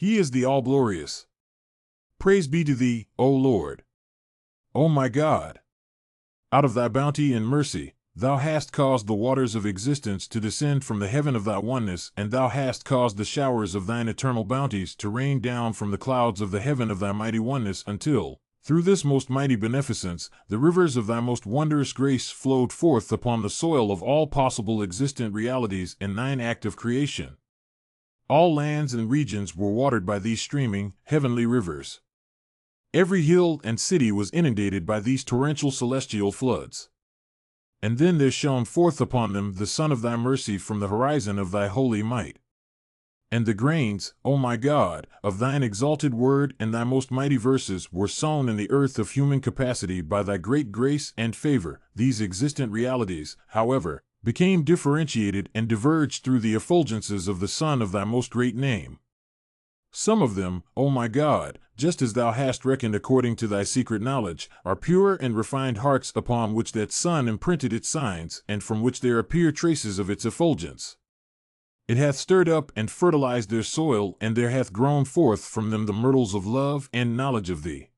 He is the all-glorious. Praise be to thee, O Lord. O my God! Out of thy bounty and mercy, thou hast caused the waters of existence to descend from the heaven of thy oneness, and thou hast caused the showers of thine eternal bounties to rain down from the clouds of the heaven of thy mighty oneness until, through this most mighty beneficence, the rivers of thy most wondrous grace flowed forth upon the soil of all possible existent realities in thine act of creation. All lands and regions were watered by these streaming, heavenly rivers. Every hill and city was inundated by these torrential celestial floods. And then there shone forth upon them the sun of thy mercy from the horizon of thy holy might. And the grains, O my God, of thine exalted word and thy most mighty verses were sown in the earth of human capacity by thy great grace and favor. These existent realities, however, became differentiated and diverged through the effulgences of the sun of thy most great name. Some of them, O my God, just as thou hast reckoned according to thy secret knowledge, are pure and refined hearts upon which that sun imprinted its signs, and from which there appear traces of its effulgence. It hath stirred up and fertilized their soil, and there hath grown forth from them the myrtles of love and knowledge of thee.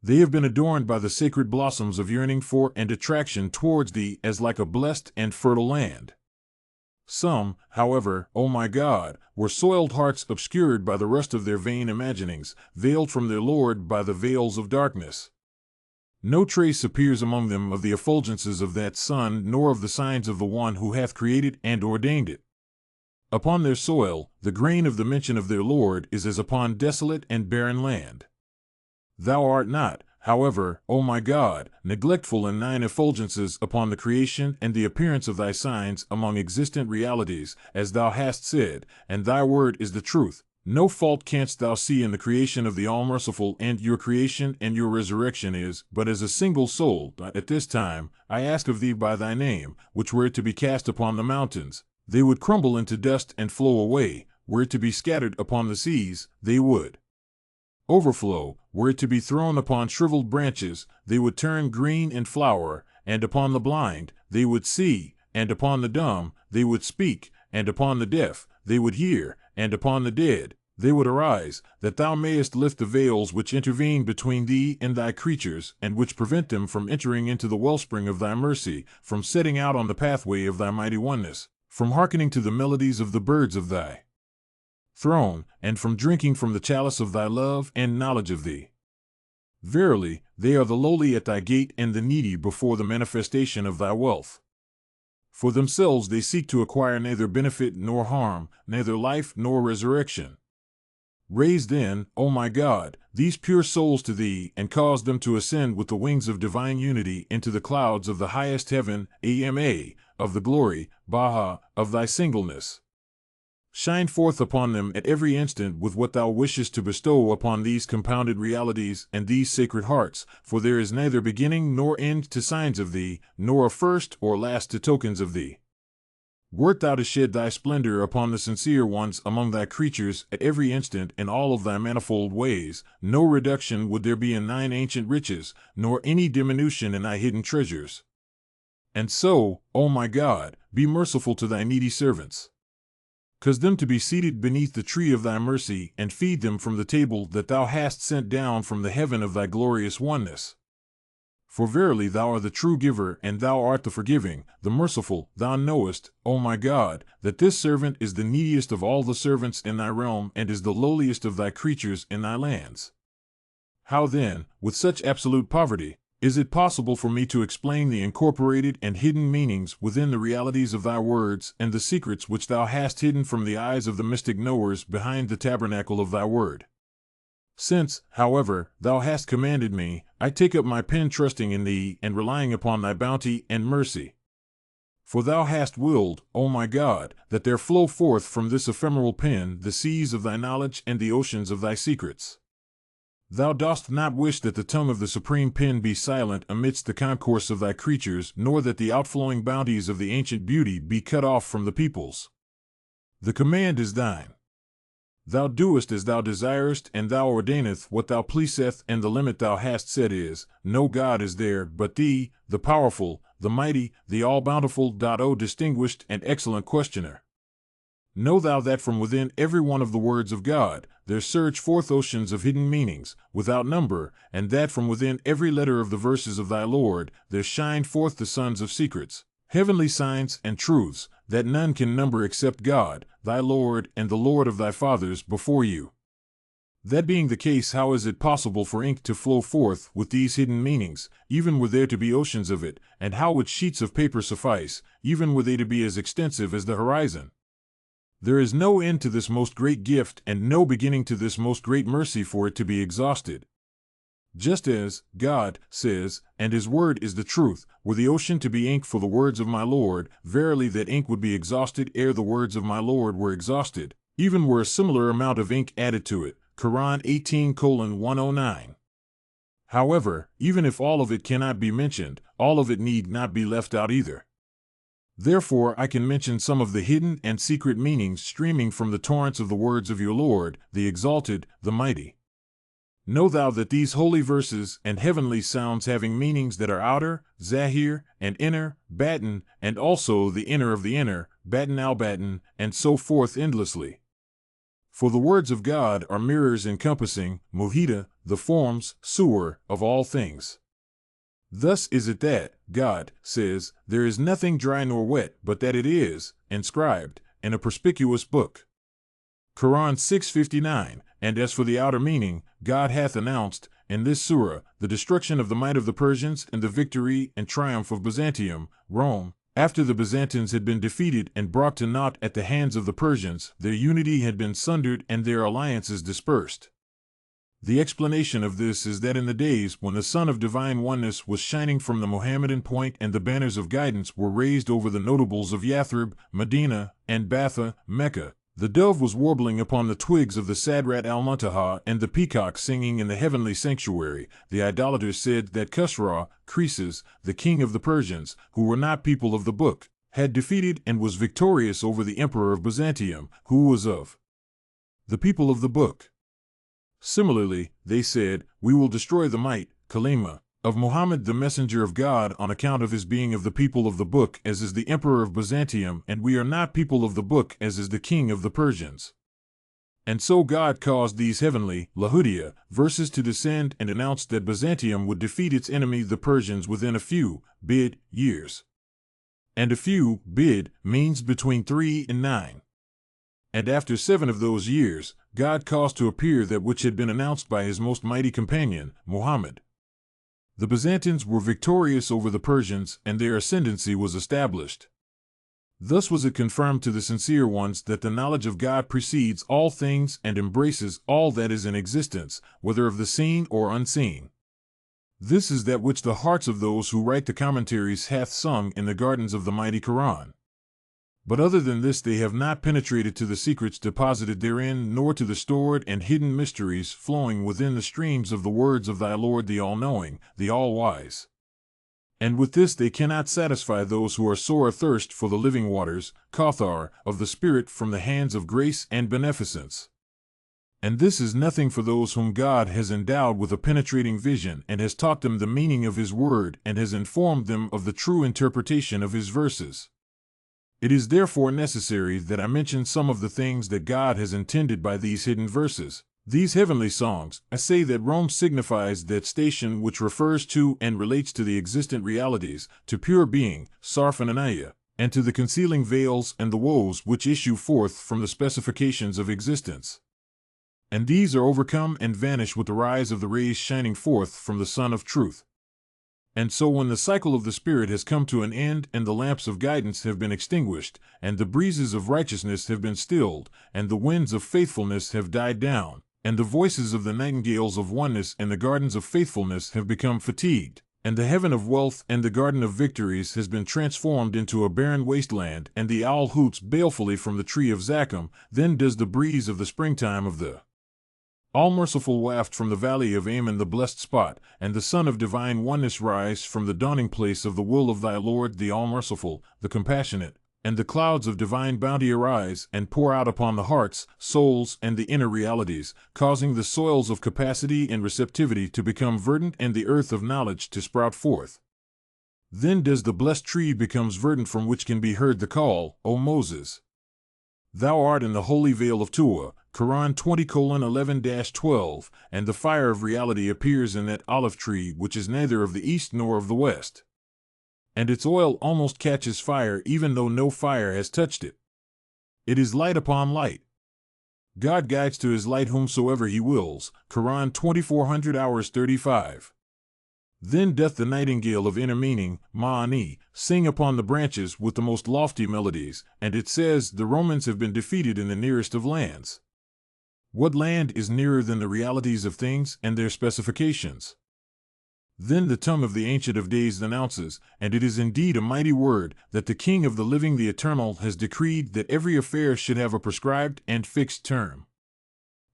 They have been adorned by the sacred blossoms of yearning for and attraction towards thee as like a blessed and fertile land. Some, however, O my God, were soiled hearts obscured by the rust of their vain imaginings, veiled from their Lord by the veils of darkness. No trace appears among them of the effulgences of that sun, nor of the signs of the one who hath created and ordained it. Upon their soil, the grain of the mention of their Lord is as upon desolate and barren land. Thou art not, however, O my God, neglectful in thine effulgences upon the creation and the appearance of thy signs among existent realities, as thou hast said, and thy word is the truth. No fault canst thou see in the creation of the All-Merciful, and your creation and your resurrection is but as a single soul. At this time, I ask of thee by thy name, which were to be cast upon the mountains, they would crumble into dust and flow away; were it to be scattered upon the seas, they would overflow; were it to be thrown upon shriveled branches, they would turn green and flower; and upon the blind, they would see; and upon the dumb, they would speak; and upon the deaf, they would hear; and upon the dead, they would arise, that thou mayest lift the veils which intervene between thee and thy creatures, and which prevent them from entering into the wellspring of thy mercy, from setting out on the pathway of thy mighty oneness, from hearkening to the melodies of the birds of thy throne, and from drinking from the chalice of thy love and knowledge of thee. Verily, they are the lowly at thy gate and the needy before the manifestation of thy wealth. For themselves they seek to acquire neither benefit nor harm, neither life nor resurrection. Raise then, O my God, these pure souls to thee, and cause them to ascend with the wings of divine unity into the clouds of the highest heaven, Ama, of the glory, Baha, of thy singleness. Shine forth upon them at every instant with what thou wishest to bestow upon these compounded realities and these sacred hearts, for there is neither beginning nor end to signs of thee, nor a first or last to tokens of thee. Wert thou to shed thy splendor upon the sincere ones among thy creatures at every instant in all of thy manifold ways, no reduction would there be in thine ancient riches, nor any diminution in thy hidden treasures. And so, O my God, be merciful to thy needy servants. Cause them to be seated beneath the tree of thy mercy, and feed them from the table that thou hast sent down from the heaven of thy glorious oneness. For verily thou art the true giver, and thou art the forgiving, the merciful. Thou knowest, O my God, that this servant is the neediest of all the servants in thy realm, and is the lowliest of thy creatures in thy lands. How then, with such absolute poverty, is it possible for me to explain the incorporated and hidden meanings within the realities of thy words, and the secrets which thou hast hidden from the eyes of the mystic knowers behind the tabernacle of thy word? Since, however, thou hast commanded me, I take up my pen trusting in thee and relying upon thy bounty and mercy. For thou hast willed, O my God, that there flow forth from this ephemeral pen the seas of thy knowledge and the oceans of thy secrets. Thou dost not wish that the tongue of the supreme pen be silent amidst the concourse of thy creatures, nor that the outflowing bounties of the ancient beauty be cut off from the peoples. The command is thine. Thou doest as thou desirest, and thou ordaineth what thou pleaseth, and the limit thou hast set is, no God is there but thee, the powerful, the mighty, the all-bountiful. O distinguished and excellent questioner! Know thou that from within every one of the words of God there surge forth oceans of hidden meanings, without number, and that from within every letter of the verses of thy Lord there shine forth the suns of secrets, heavenly signs and truths, that none can number except God, thy Lord, and the Lord of thy fathers before you. That being the case, how is it possible for ink to flow forth with these hidden meanings, even were there to be oceans of it, and how would sheets of paper suffice, even were they to be as extensive as the horizon? There is no end to this most great gift, and no beginning to this most great mercy for it to be exhausted. Just as God says, and his word is the truth, were the ocean to be ink for the words of my Lord, verily that ink would be exhausted ere the words of my Lord were exhausted, even were a similar amount of ink added to it. Quran 18:109. However, even if all of it cannot be mentioned, all of it need not be left out either. Therefore I can mention some of the hidden and secret meanings streaming from the torrents of the words of your Lord, the Exalted, the Mighty. Know thou that these holy verses and heavenly sounds having meanings that are outer, zahir, and inner, batin, and also the inner of the inner, batin al-batin, and so forth endlessly. For the words of God are mirrors encompassing, muhita, the forms, suwar, of all things. Thus is it that, God says, there is nothing dry nor wet, but that it is inscribed in a perspicuous book. Quran 6:59. And as for the outer meaning, God hath announced, in this surah, the destruction of the might of the Persians and the victory and triumph of Byzantium, Rome. After the Byzantines had been defeated and brought to naught at the hands of the Persians, their unity had been sundered and their alliances dispersed. The explanation of this is that in the days when the sun of divine oneness was shining from the Mohammedan point and the banners of guidance were raised over the notables of Yathrib, Medina, and Batha, Mecca, the dove was warbling upon the twigs of the Sadrat al-Muntaha and the peacock singing in the heavenly sanctuary. The idolaters said that Khusra, Croesus, the king of the Persians, who were not people of the book, had defeated and was victorious over the emperor of Byzantium, who was of the people of the book. Similarly, they said, we will destroy the might, Kalima, of Muhammad the messenger of God on account of his being of the people of the book as is the emperor of Byzantium, and we are not people of the book as is the king of the Persians. And so God caused these heavenly, Lahudia, verses to descend and announced that Byzantium would defeat its enemy the Persians within a few, years. And a few, means between 3 and 9. And after 7 of those years, God caused to appear that which had been announced by his most mighty companion, Muhammad. The Byzantines were victorious over the Persians, and their ascendancy was established. Thus was it confirmed to the sincere ones that the knowledge of God precedes all things and embraces all that is in existence, whether of the seen or unseen. This is that which the hearts of those who write the commentaries hath sung in the gardens of the mighty Quran. But other than this they have not penetrated to the secrets deposited therein, nor to the stored and hidden mysteries flowing within the streams of the words of thy Lord the All-Knowing, the All-Wise. And with this they cannot satisfy those who are sore athirst for the living waters, Kauthar, of the Spirit from the hands of grace and beneficence. And this is nothing for those whom God has endowed with a penetrating vision and has taught them the meaning of his word and has informed them of the true interpretation of his verses. It is therefore necessary that I mention some of the things that God has intended by these hidden verses. These heavenly songs, I say that Rome signifies that station which refers to and relates to the existent realities, to pure being, Sarf and Anaya, and to the concealing veils and the woes which issue forth from the specifications of existence. And these are overcome and vanish with the rise of the rays shining forth from the sun of truth. And so when the cycle of the Spirit has come to an end and the lamps of guidance have been extinguished, and the breezes of righteousness have been stilled, and the winds of faithfulness have died down, and the voices of the nightingales of oneness and the gardens of faithfulness have become fatigued, and the heaven of wealth and the garden of victories has been transformed into a barren wasteland, and the owl hoots balefully from the tree of Zakkum, then does the breeze of the springtime of the All-Merciful waft from the valley of Amen the blessed spot, and the sun of divine oneness rise from the dawning place of the will of thy Lord the All-Merciful, the Compassionate, and the clouds of divine bounty arise and pour out upon the hearts, souls, and the inner realities, causing the soils of capacity and receptivity to become verdant and the earth of knowledge to sprout forth. Then does the blessed tree becomes verdant from which can be heard the call, O Moses. Thou art in the holy vale of Tua, Quran 20:11-12, and the fire of reality appears in that olive tree which is neither of the east nor of the west. And its oil almost catches fire even though no fire has touched it. It is light upon light. God guides to his light whomsoever he wills, Quran 2400:35. Then doth the nightingale of inner meaning, Ma'ani, sing upon the branches with the most lofty melodies, and it says, the Romans have been defeated in the nearest of lands. What land is nearer than the realities of things and their specifications? Then the tongue of the Ancient of Days announces, and it is indeed a mighty word, that the King of the living, the Eternal, has decreed that every affair should have a prescribed and fixed term.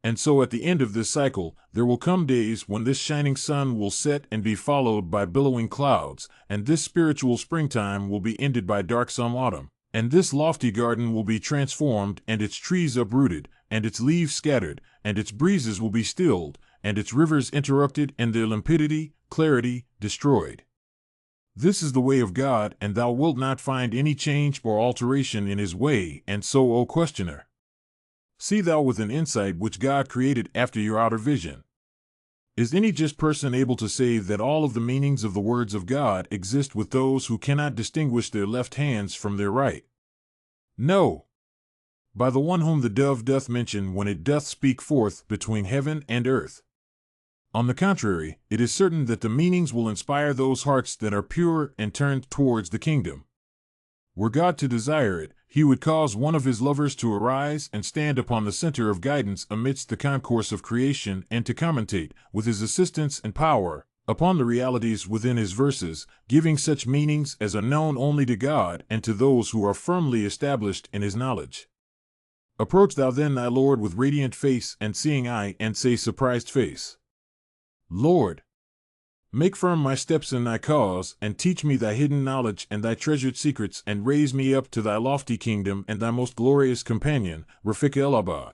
And so at the end of this cycle, there will come days when this shining sun will set and be followed by billowing clouds, and this spiritual springtime will be ended by darksome autumn, and this lofty garden will be transformed, and its trees uprooted, and its leaves scattered, and its breezes will be stilled, and its rivers interrupted, and their limpidity, clarity, destroyed. This is the way of God, and thou wilt not find any change or alteration in his way, and so, O questioner, see thou with an insight which God created after your outer vision. Is any just person able to say that all of the meanings of the words of God exist with those who cannot distinguish their left hands from their right? No. By the one whom the dove doth mention when it doth speak forth between heaven and earth. On the contrary, it is certain that the meanings will inspire those hearts that are pure and turned towards the kingdom. Were God to desire it, he would cause one of his lovers to arise and stand upon the center of guidance amidst the concourse of creation and to commentate, with his assistance and power, upon the realities within his verses, giving such meanings as are known only to God and to those who are firmly established in his knowledge. Approach thou then thy Lord with radiant face and seeing eye, and say surprised face, Lord, make firm my steps in thy cause, and teach me thy hidden knowledge and thy treasured secrets, and raise me up to thy lofty kingdom and thy most glorious companion, Rafiq el-Abad.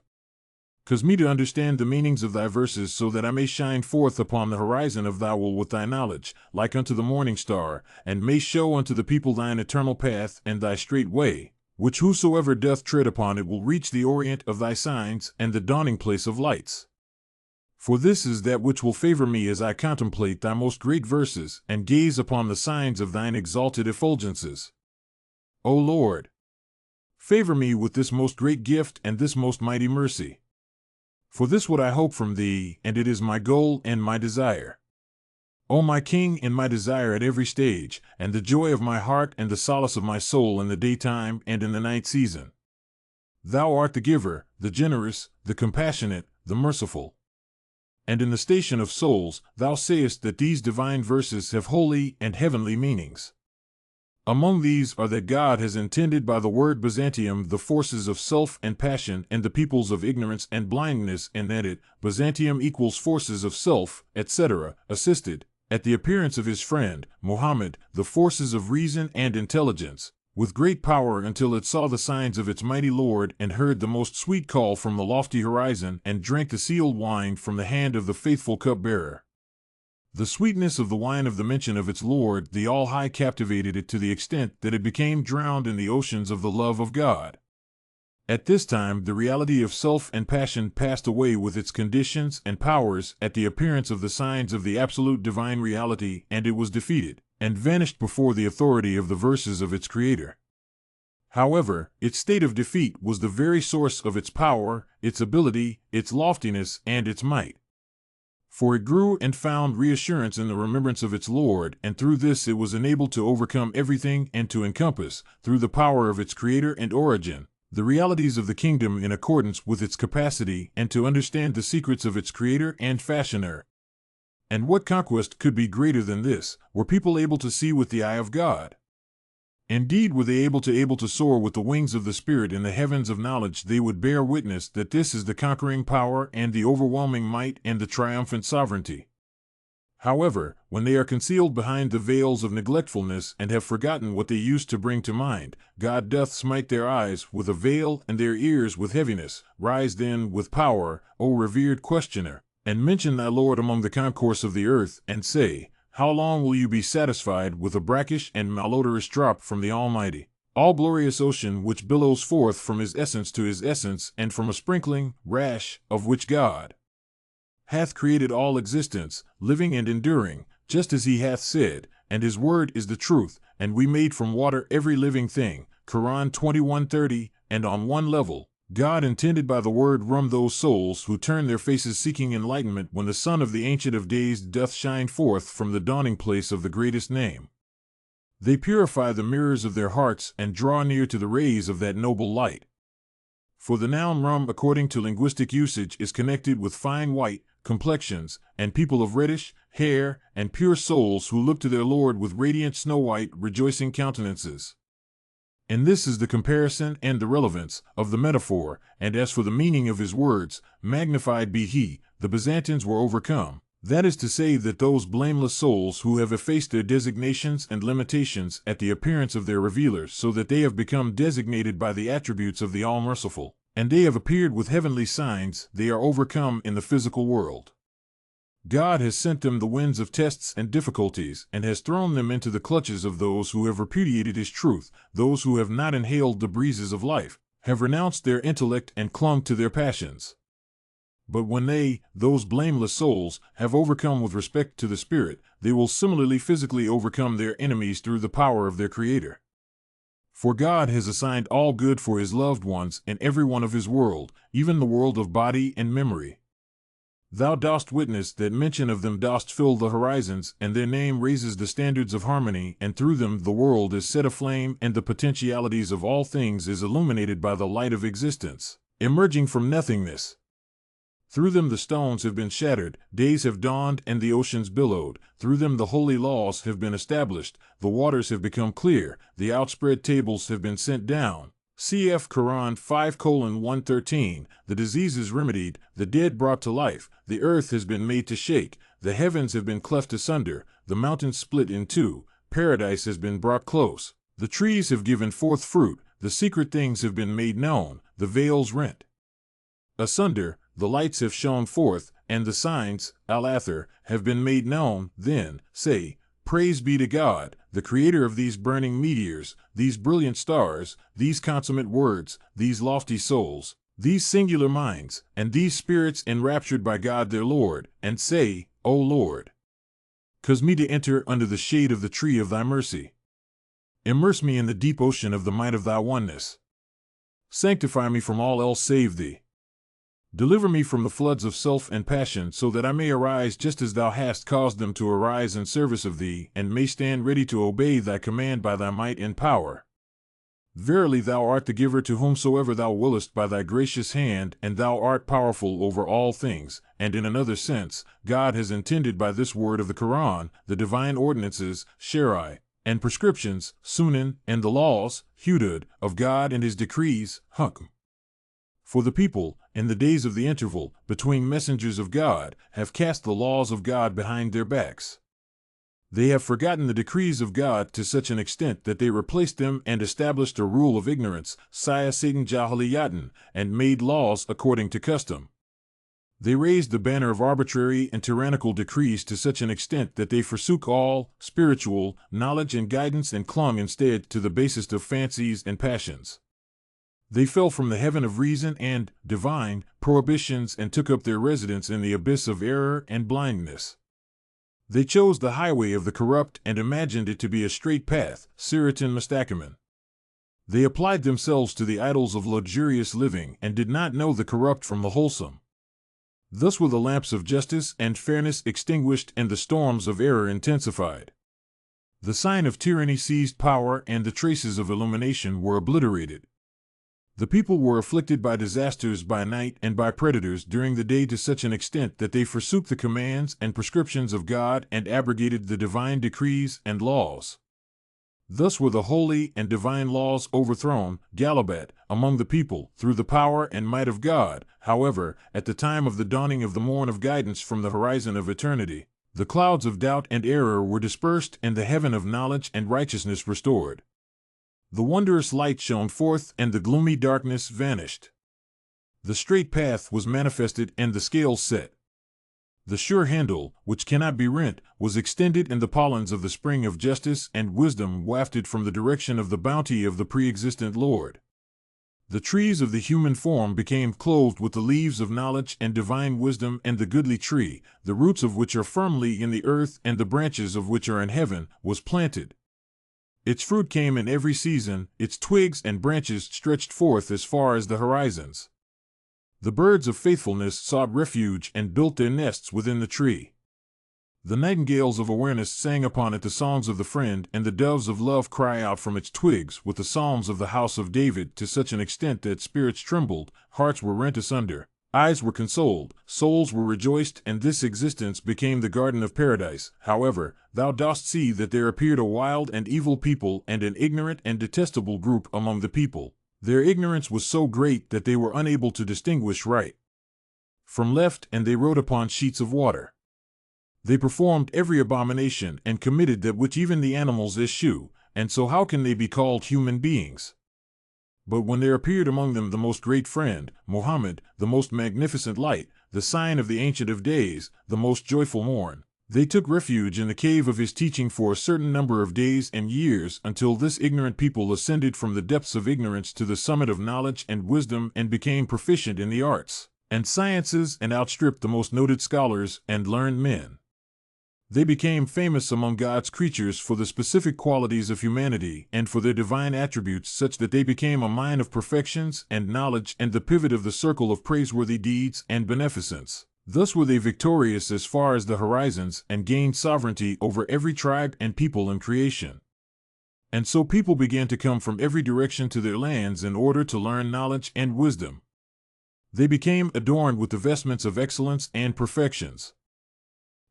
Cause me to understand the meanings of thy verses, so that I may shine forth upon the horizon of thy will with thy knowledge, like unto the morning star, and may show unto the people thine eternal path and thy straight way, which whosoever doth tread upon it will reach the orient of thy signs and the dawning place of lights. For this is that which will favor me as I contemplate thy most great verses, and gaze upon the signs of thine exalted effulgences. O Lord, favor me with this most great gift and this most mighty mercy. For this would I hope from thee, and it is my goal and my desire. O my King, and my desire at every stage, and the joy of my heart and the solace of my soul in the daytime and in the night season. Thou art the giver, the generous, the compassionate, the merciful. And in the station of souls, thou sayest that these divine verses have holy and heavenly meanings. Among these are that God has intended by the word Byzantium the forces of self and passion and the peoples of ignorance and blindness, and that it, Byzantium equals forces of self, etc., assisted, at the appearance of his friend, Muhammad, the forces of reason and intelligence, with great power until it saw the signs of its mighty Lord and heard the most sweet call from the lofty horizon and drank the sealed wine from the hand of the faithful cupbearer. The sweetness of the wine of the mention of its Lord, the All-High, captivated it to the extent that it became drowned in the oceans of the love of God. At this time, the reality of self and passion passed away with its conditions and powers at the appearance of the signs of the absolute divine reality, and it was defeated and vanished before the authority of the verses of its Creator. However, its state of defeat was the very source of its power, its ability, its loftiness, and its might. For it grew and found reassurance in the remembrance of its Lord, and through this it was enabled to overcome everything and to encompass, through the power of its Creator and origin, the realities of the kingdom in accordance with its capacity, and to understand the secrets of its Creator and Fashioner. And what conquest could be greater than this? Were people able to see with the eye of God? Indeed, were they able to soar with the wings of the Spirit in the heavens of knowledge, they would bear witness that this is the conquering power and the overwhelming might and the triumphant sovereignty. However, when they are concealed behind the veils of neglectfulness and have forgotten what they used to bring to mind, God doth smite their eyes with a veil and their ears with heaviness. Rise then with power, O revered questioner, and mention thy Lord among the concourse of the earth, and say, how long will you be satisfied with a brackish and malodorous drop from the Almighty? all glorious ocean which billows forth from his essence to his essence, and from a sprinkling, rash, of which God hath created all existence, living and enduring, just as he hath said, and his word is the truth, and we made from water every living thing, Quran 21:30, and on one level, God intended by the word rum those souls who turn their faces seeking enlightenment when the sun of the Ancient of Days doth shine forth from the dawning place of the greatest name. They purify the mirrors of their hearts and draw near to the rays of that noble light. For the noun rum, according to linguistic usage, is connected with fine white complexions, and people of reddish hair, and pure souls who look to their Lord with radiant snow-white, rejoicing countenances. And this is the comparison and the relevance of the metaphor, and as for the meaning of his words, magnified be he, the Byzantines were overcome. That is to say that those blameless souls who have effaced their designations and limitations at the appearance of their revealers, so that they have become designated by the attributes of the All-Merciful, and they have appeared with heavenly signs, they are overcome in the physical world. God has sent them the winds of tests and difficulties, and has thrown them into the clutches of those who have repudiated his truth, those who have not inhaled the breezes of life, have renounced their intellect and clung to their passions. But when they, those blameless souls, have overcome with respect to the Spirit, they will similarly physically overcome their enemies through the power of their Creator. For God has assigned all good for his loved ones in every one of his world, even the world of body and memory. Thou dost witness that mention of them dost fill the horizons, and their name raises the standards of harmony, and through them the world is set aflame, and the potentialities of all things is illuminated by the light of existence, emerging from nothingness. Through them the stones have been shattered, days have dawned, and the oceans billowed. Through them the holy laws have been established, the waters have become clear, the outspread tables have been sent down. Cf. Quran 5:113, the diseases remedied, the dead brought to life, the earth has been made to shake, the heavens have been cleft asunder, the mountains split in two, paradise has been brought close, the trees have given forth fruit, the secret things have been made known, the veils rent asunder, the lights have shone forth, and the signs, al-athar, have been made known. Then say, Praise be to God, the creator of these burning meteors, these brilliant stars, these consummate words, these lofty souls, these singular minds, and these spirits enraptured by God their Lord, and say, O Lord, cause me to enter under the shade of the tree of thy mercy. Immerse me in the deep ocean of the might of thy oneness. Sanctify me from all else save thee. Deliver me from the floods of self and passion, so that I may arise just as thou hast caused them to arise in service of thee, and may stand ready to obey thy command by thy might and power. Verily thou art the giver to whomsoever thou willest by thy gracious hand, and thou art powerful over all things. And in another sense, God has intended by this word of the Quran, the divine ordinances, Sharai, and prescriptions, Sunan, and the laws, Hudud, of God and his decrees, Hukm. For the people, in the days of the interval between messengers of God, have cast the laws of God behind their backs. They have forgotten the decrees of God to such an extent that they replaced them and established a rule of ignorance, Siyasatan Jahiliyatan, and made laws according to custom. They raised the banner of arbitrary and tyrannical decrees to such an extent that they forsook all spiritual knowledge and guidance and clung instead to the basest of fancies and passions. They fell from the heaven of reason and divine prohibitions and took up their residence in the abyss of error and blindness. They chose the highway of the corrupt and imagined it to be a straight path, Siratan Mustaqiman. They applied themselves to the idols of luxurious living and did not know the corrupt from the wholesome. Thus were the lamps of justice and fairness extinguished and the storms of error intensified. The sign of tyranny seized power and the traces of illumination were obliterated. The people were afflicted by disasters by night and by predators during the day to such an extent that they forsook the commands and prescriptions of God and abrogated the divine decrees and laws. Thus were the holy and divine laws overthrown, Galabat, among the people, through the power and might of God. However, at the time of the dawning of the morn of guidance from the horizon of eternity, the clouds of doubt and error were dispersed and the heaven of knowledge and righteousness restored. The wondrous light shone forth, and the gloomy darkness vanished. The straight path was manifested, and the scales set. The sure handle, which cannot be rent, was extended, and the pollens of the spring of justice and wisdom wafted from the direction of the bounty of the pre-existent Lord. The trees of the human form became clothed with the leaves of knowledge and divine wisdom, and the goodly tree, the roots of which are firmly in the earth and the branches of which are in heaven, was planted. Its fruit came in every season, its twigs and branches stretched forth as far as the horizons. The birds of faithfulness sought refuge and built their nests within the tree. The nightingales of awareness sang upon it the songs of the friend, and the doves of love cry out from its twigs with the psalms of the house of David, to such an extent that spirits trembled, hearts were rent asunder, eyes were consoled, souls were rejoiced, and this existence became the garden of paradise. However, thou dost see that there appeared a wild and evil people and an ignorant and detestable group among the people. Their ignorance was so great that they were unable to distinguish right from left, and they rode upon sheets of water. They performed every abomination and committed that which even the animals eschew, and so how can they be called human beings? But when there appeared among them the most great friend, Mohammed, the most magnificent light, the sign of the Ancient of Days, the most joyful morn, they took refuge in the cave of his teaching for a certain number of days and years, until this ignorant people ascended from the depths of ignorance to the summit of knowledge and wisdom, and became proficient in the arts and sciences, and outstripped the most noted scholars and learned men. They became famous among God's creatures for the specific qualities of humanity and for their divine attributes, such that they became a mine of perfections and knowledge and the pivot of the circle of praiseworthy deeds and beneficence. Thus were they victorious as far as the horizons, and gained sovereignty over every tribe and people in creation. And so people began to come from every direction to their lands in order to learn knowledge and wisdom. They became adorned with the vestments of excellence and perfections.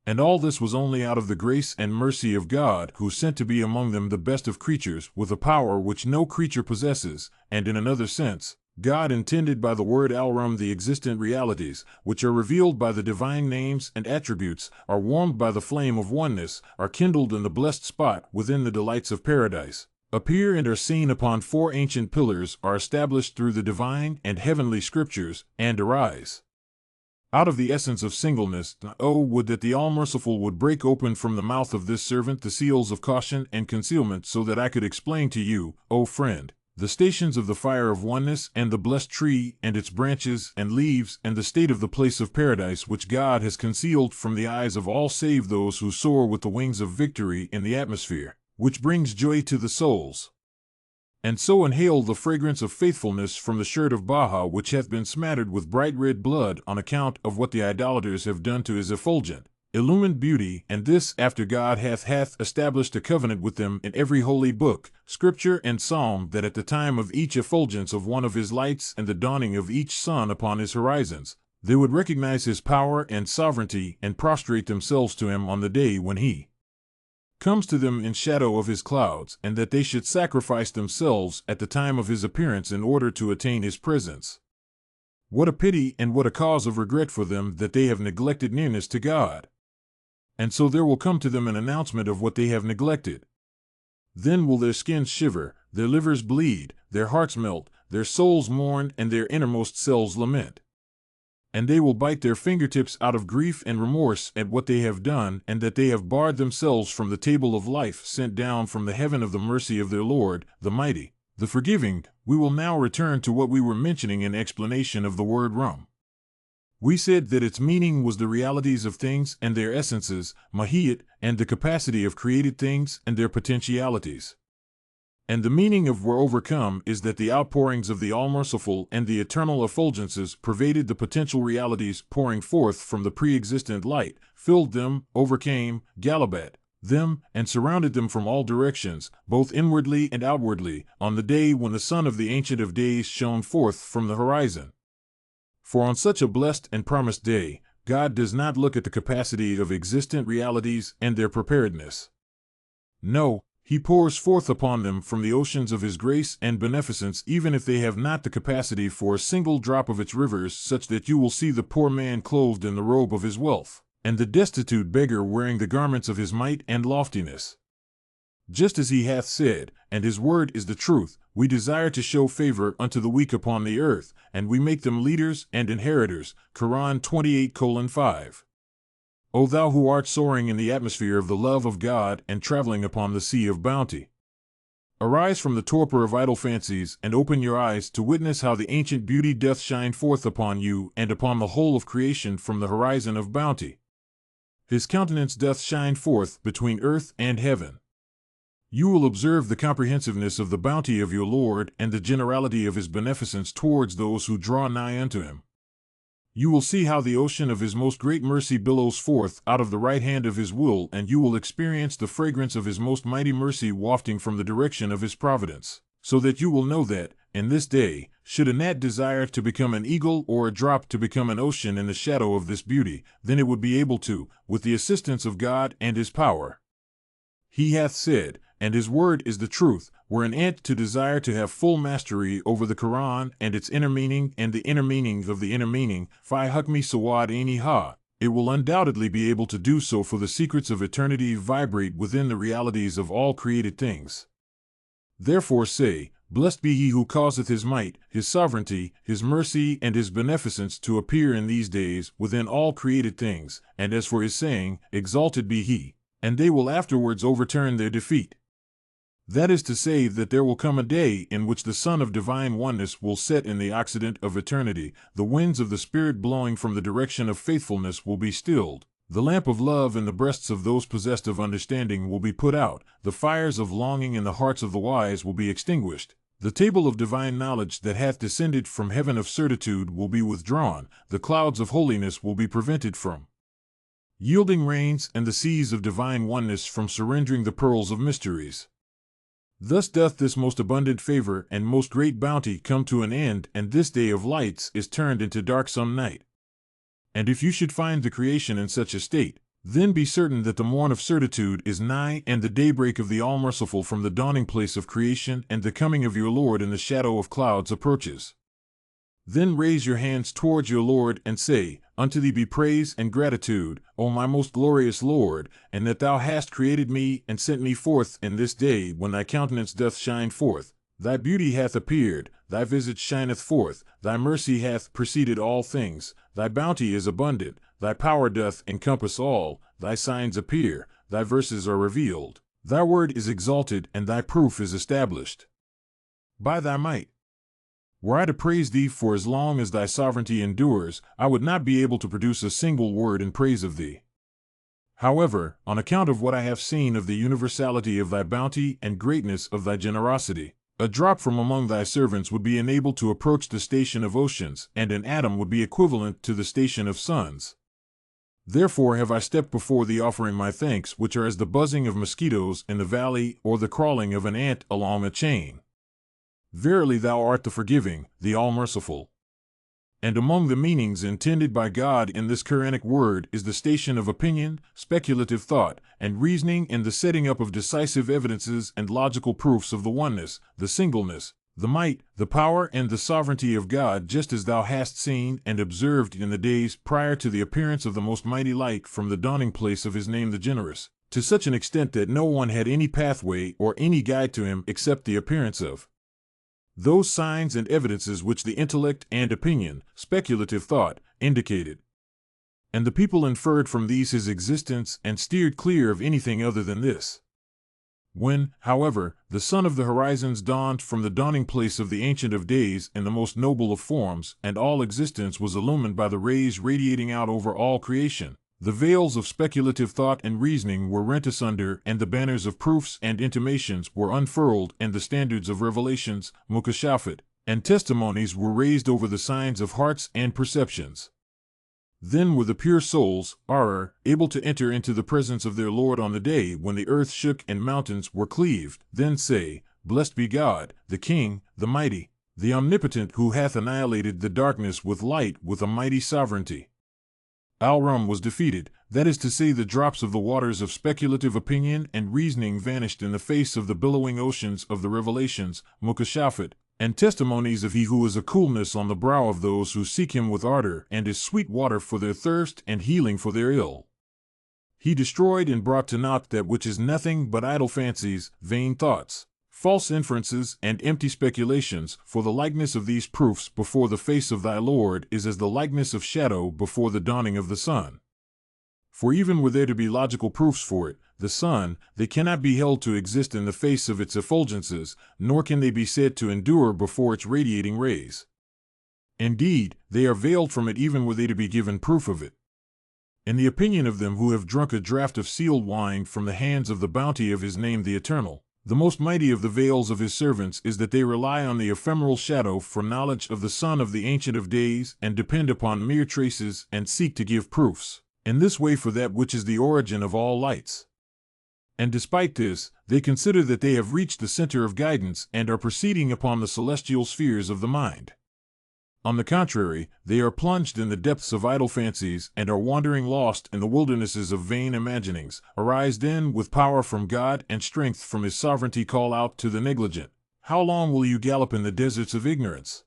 And all this was only out of the grace and mercy of God, who sent to be among them the best of creatures, with a power which no creature possesses, and in another sense, God intended by the word al-Rum the existent realities, which are revealed by the divine names and attributes, are warmed by the flame of oneness, are kindled in the blessed spot within the delights of paradise, appear and are seen upon four ancient pillars, are established through the divine and heavenly scriptures, and arise out of the essence of singleness. Oh, would that the All-Merciful would break open from the mouth of this servant the seals of caution and concealment, so that I could explain to you, O friend, the stations of the fire of oneness, and the blessed tree and its branches and leaves, and the state of the place of paradise, which God has concealed from the eyes of all save those who soar with the wings of victory in the atmosphere, which brings joy to the souls. And so inhale the fragrance of faithfulness from the shirt of Baha, which hath been smattered with bright red blood on account of what the idolaters have done to his effulgent, illumined beauty, and this after God hath established a covenant with them in every holy book, scripture, and psalm, that at the time of each effulgence of one of his lights and the dawning of each sun upon his horizons, they would recognize his power and sovereignty and prostrate themselves to him on the day when he comes to them in shadow of his clouds, and that they should sacrifice themselves at the time of his appearance in order to attain his presence. What a pity and what a cause of regret for them that they have neglected nearness to God. And so there will come to them an announcement of what they have neglected. Then will their skins shiver, their livers bleed, their hearts melt, their souls mourn, and their innermost selves lament. And they will bite their fingertips out of grief and remorse at what they have done, and that they have barred themselves from the table of life sent down from the heaven of the mercy of their Lord, the Mighty, the Forgiving. We will now return to what we were mentioning in explanation of the word Rum. We said that its meaning was the realities of things and their essences, mahiyat, and the capacity of created things and their potentialities. And the meaning of were overcome is that the outpourings of the All-Merciful and the eternal effulgences pervaded the potential realities pouring forth from the pre-existent light, filled them, overcame, galabat them, and surrounded them from all directions, both inwardly and outwardly, on the day when the sun of the Ancient of Days shone forth from the horizon. For on such a blessed and promised day, God does not look at the capacity of existent realities and their preparedness. No, He pours forth upon them from the oceans of His grace and beneficence, even if they have not the capacity for a single drop of its rivers, such that you will see the poor man clothed in the robe of his wealth, and the destitute beggar wearing the garments of his might and loftiness. Just as He hath said, and His word is the truth, we desire to show favor unto the weak upon the earth, and we make them leaders and inheritors. Quran 28:5. O thou who art soaring in the atmosphere of the love of God and traveling upon the sea of bounty. Arise from the torpor of idle fancies, and open your eyes to witness how the ancient beauty doth shine forth upon you and upon the whole of creation from the horizon of bounty. His countenance doth shine forth between earth and heaven. You will observe the comprehensiveness of the bounty of your Lord and the generality of his beneficence towards those who draw nigh unto him. You will see how the ocean of his most great mercy billows forth out of the right hand of his will, and you will experience the fragrance of his most mighty mercy wafting from the direction of his providence, so that you will know that, in this day, should a gnat desire to become an eagle or a drop to become an ocean in the shadow of this beauty, then it would be able to, with the assistance of God and his power. He hath said, and his word is the truth, were an ant to desire to have full mastery over the Quran and its inner meaning and the inner meaning of the inner meaning, fi hukmi sawad aini ha, it will undoubtedly be able to do so, for the secrets of eternity vibrate within the realities of all created things. Therefore say, blessed be he who causeth his might, his sovereignty, his mercy, and his beneficence to appear in these days within all created things, and as for his saying, exalted be he, and they will afterwards overturn their defeat. That is to say, that there will come a day in which the sun of divine oneness will set in the Occident of eternity, the winds of the Spirit blowing from the direction of faithfulness will be stilled, the lamp of love in the breasts of those possessed of understanding will be put out, the fires of longing in the hearts of the wise will be extinguished, the table of divine knowledge that hath descended from heaven of certitude will be withdrawn, the clouds of holiness will be prevented from yielding rains, and the seas of divine oneness from surrendering the pearls of mysteries. Thus doth this most abundant favor and most great bounty come to an end, and this day of lights is turned into darksome night. And if you should find the creation in such a state, then be certain that the morn of certitude is nigh, and the daybreak of the All-Merciful from the dawning place of creation, and the coming of your Lord in the shadow of clouds approaches. Then raise your hands towards your Lord, and say, Unto thee be praise and gratitude, O my most glorious Lord, and that thou hast created me and sent me forth in this day when thy countenance doth shine forth. Thy beauty hath appeared, thy visage shineth forth, thy mercy hath preceded all things, thy bounty is abundant, thy power doth encompass all, thy signs appear, thy verses are revealed, thy word is exalted, and thy proof is established. By thy might, were I to praise thee for as long as thy sovereignty endures, I would not be able to produce a single word in praise of thee. However, on account of what I have seen of the universality of thy bounty and greatness of thy generosity, a drop from among thy servants would be enabled to approach the station of oceans, and an atom would be equivalent to the station of suns. Therefore have I stepped before thee offering my thanks, which are as the buzzing of mosquitoes in the valley or the crawling of an ant along a chain. Verily thou art the forgiving, the all-merciful. And among the meanings intended by God in this Quranic word is the station of opinion, speculative thought, and reasoning in the setting up of decisive evidences and logical proofs of the oneness, the singleness, the might, the power, and the sovereignty of God, just as thou hast seen and observed in the days prior to the appearance of the most mighty light from the dawning place of his name the generous, to such an extent that no one had any pathway or any guide to him except the appearance of those signs and evidences which the intellect and opinion, speculative thought, indicated. And the people inferred from these his existence and steered clear of anything other than this. When, however, the sun of the horizons dawned from the dawning place of the Ancient of Days in the most noble of forms, and all existence was illumined by the rays radiating out over all creation, the veils of speculative thought and reasoning were rent asunder, and the banners of proofs and intimations were unfurled, and the standards of revelations, mukashafat, and testimonies were raised over the signs of hearts and perceptions. Then were the pure souls, able to enter into the presence of their Lord on the day when the earth shook and mountains were cleaved. Then say, Blessed be God, the King, the Mighty, the Omnipotent, who hath annihilated the darkness with light with a mighty sovereignty. Al-Rum was defeated, that is to say, the drops of the waters of speculative opinion and reasoning vanished in the face of the billowing oceans of the revelations, mukashafat, and testimonies of he who is a coolness on the brow of those who seek him with ardor, and is sweet water for their thirst and healing for their ill. He destroyed and brought to naught that which is nothing but idle fancies, vain thoughts, false inferences, and empty speculations, for the likeness of these proofs before the face of thy Lord is as the likeness of shadow before the dawning of the sun. For even were there to be logical proofs for it, the sun, they cannot be held to exist in the face of its effulgences, nor can they be said to endure before its radiating rays. Indeed, they are veiled from it even were they to be given proof of it. In the opinion of them who have drunk a draught of sealed wine from the hands of the bounty of his name the Eternal, the most mighty of the veils of his servants is that they rely on the ephemeral shadow for knowledge of the Son of the Ancient of Days and depend upon mere traces and seek to give proofs, in this way for that which is the origin of all lights. And despite this, they consider that they have reached the center of guidance and are proceeding upon the celestial spheres of the mind. On the contrary, they are plunged in the depths of idle fancies and are wandering lost in the wildernesses of vain imaginings. Arise then with power from God and strength from his sovereignty, call out to the negligent. How long will you gallop in the deserts of ignorance?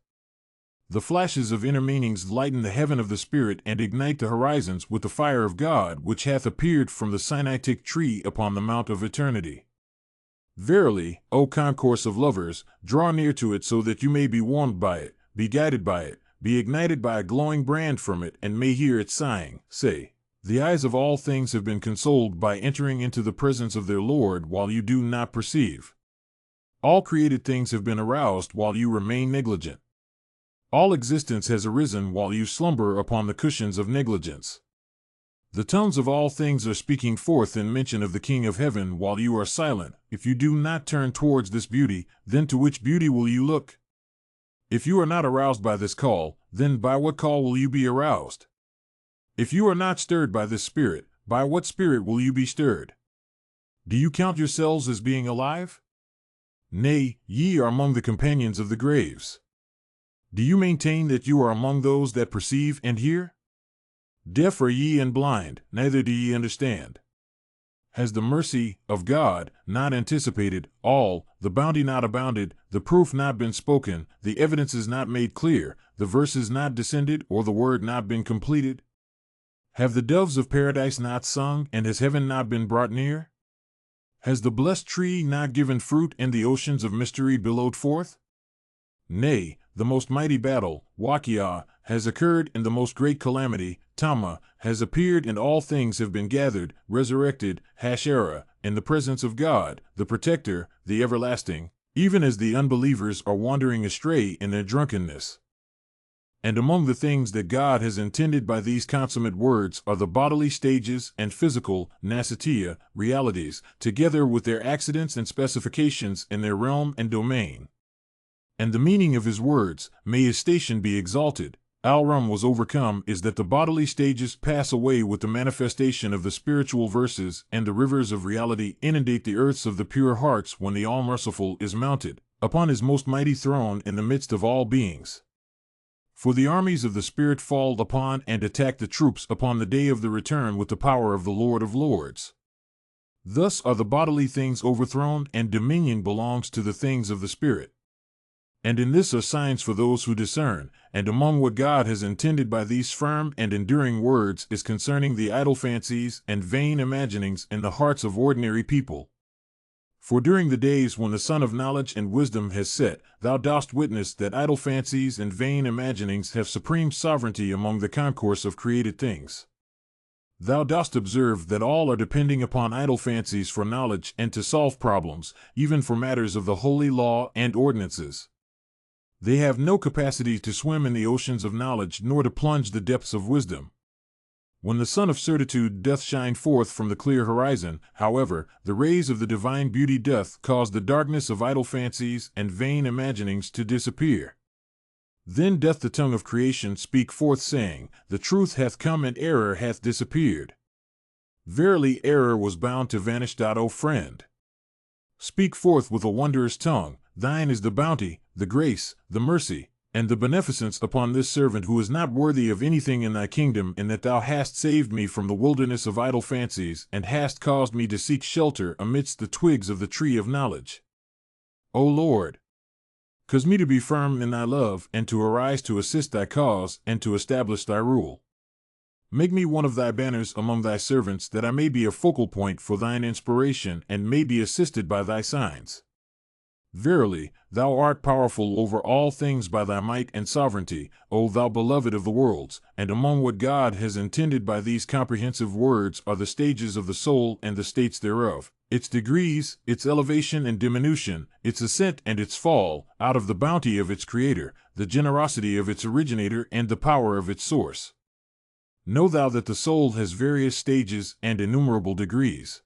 The flashes of inner meanings lighten the heaven of the Spirit and ignite the horizons with the fire of God, which hath appeared from the Sinaitic tree upon the mount of eternity. Verily, O concourse of lovers, draw near to it so that you may be warmed by it, be guided by it, be ignited by a glowing brand from it, and may hear it sighing, say, the eyes of all things have been consoled by entering into the presence of their Lord while you do not perceive. All created things have been aroused while you remain negligent. All existence has arisen while you slumber upon the cushions of negligence. The tongues of all things are speaking forth in mention of the King of Heaven while you are silent. If you do not turn towards this beauty, then to which beauty will you look? If you are not aroused by this call, then by what call will you be aroused? If you are not stirred by this Spirit, by what Spirit will you be stirred? Do you count yourselves as being alive? Nay, ye are among the companions of the graves. Do you maintain that you are among those that perceive and hear? Deaf are ye and blind, neither do ye understand. Has the mercy of God not anticipated all, the bounty not abounded, the proof not been spoken, the evidences not made clear, the verses not descended, or the word not been completed? Have the doves of paradise not sung, and has heaven not been brought near? Has the blessed tree not given fruit, and the oceans of mystery billowed forth? Nay, the most mighty battle, Waqiah, has occurred, and the most great calamity, Tama, has appeared, and all things have been gathered, resurrected, Hashera, in the presence of God, the Protector, the Everlasting, even as the unbelievers are wandering astray in their drunkenness. And among the things that God has intended by these consummate words are the bodily stages and physical, Nasitia, realities, together with their accidents and specifications in their realm and domain. And the meaning of his words, may his station be exalted, Al-Ram was overcome, is that the bodily stages pass away with the manifestation of the spiritual verses, and the rivers of reality inundate the earths of the pure hearts when the All-Merciful is mounted upon his most mighty throne in the midst of all beings. For the armies of the Spirit fall upon and attack the troops upon the day of the return with the power of the Lord of Lords. Thus are the bodily things overthrown, and dominion belongs to the things of the Spirit. And in this are signs for those who discern, and among what God has intended by these firm and enduring words is concerning the idle fancies and vain imaginings in the hearts of ordinary people. For during the days when the Sun of Knowledge and Wisdom has set, thou dost witness that idle fancies and vain imaginings have supreme sovereignty among the concourse of created things. Thou dost observe that all are depending upon idle fancies for knowledge and to solve problems, even for matters of the holy law and ordinances. They have no capacity to swim in the oceans of knowledge nor to plunge the depths of wisdom. When the sun of certitude doth shine forth from the clear horizon, however, the rays of the divine beauty doth cause the darkness of idle fancies and vain imaginings to disappear. Then doth the tongue of creation speak forth, saying, the truth hath come and error hath disappeared. Verily error was bound to vanish. O friend, speak forth with a wondrous tongue. Thine is the bounty, the grace, the mercy, and the beneficence upon this servant who is not worthy of anything in thy kingdom, in that thou hast saved me from the wilderness of idle fancies, and hast caused me to seek shelter amidst the twigs of the tree of knowledge. O Lord, cause me to be firm in thy love, and to arise to assist thy cause, and to establish thy rule. Make me one of thy banners among thy servants, that I may be a focal point for thine inspiration, and may be assisted by thy signs. Verily, thou art powerful over all things by thy might and sovereignty, O thou beloved of the worlds, and among what God has intended by these comprehensive words are the stages of the soul and the states thereof, its degrees, its elevation and diminution, its ascent and its fall, out of the bounty of its Creator, the generosity of its originator and the power of its source. Know thou that the soul has various stages and innumerable degrees.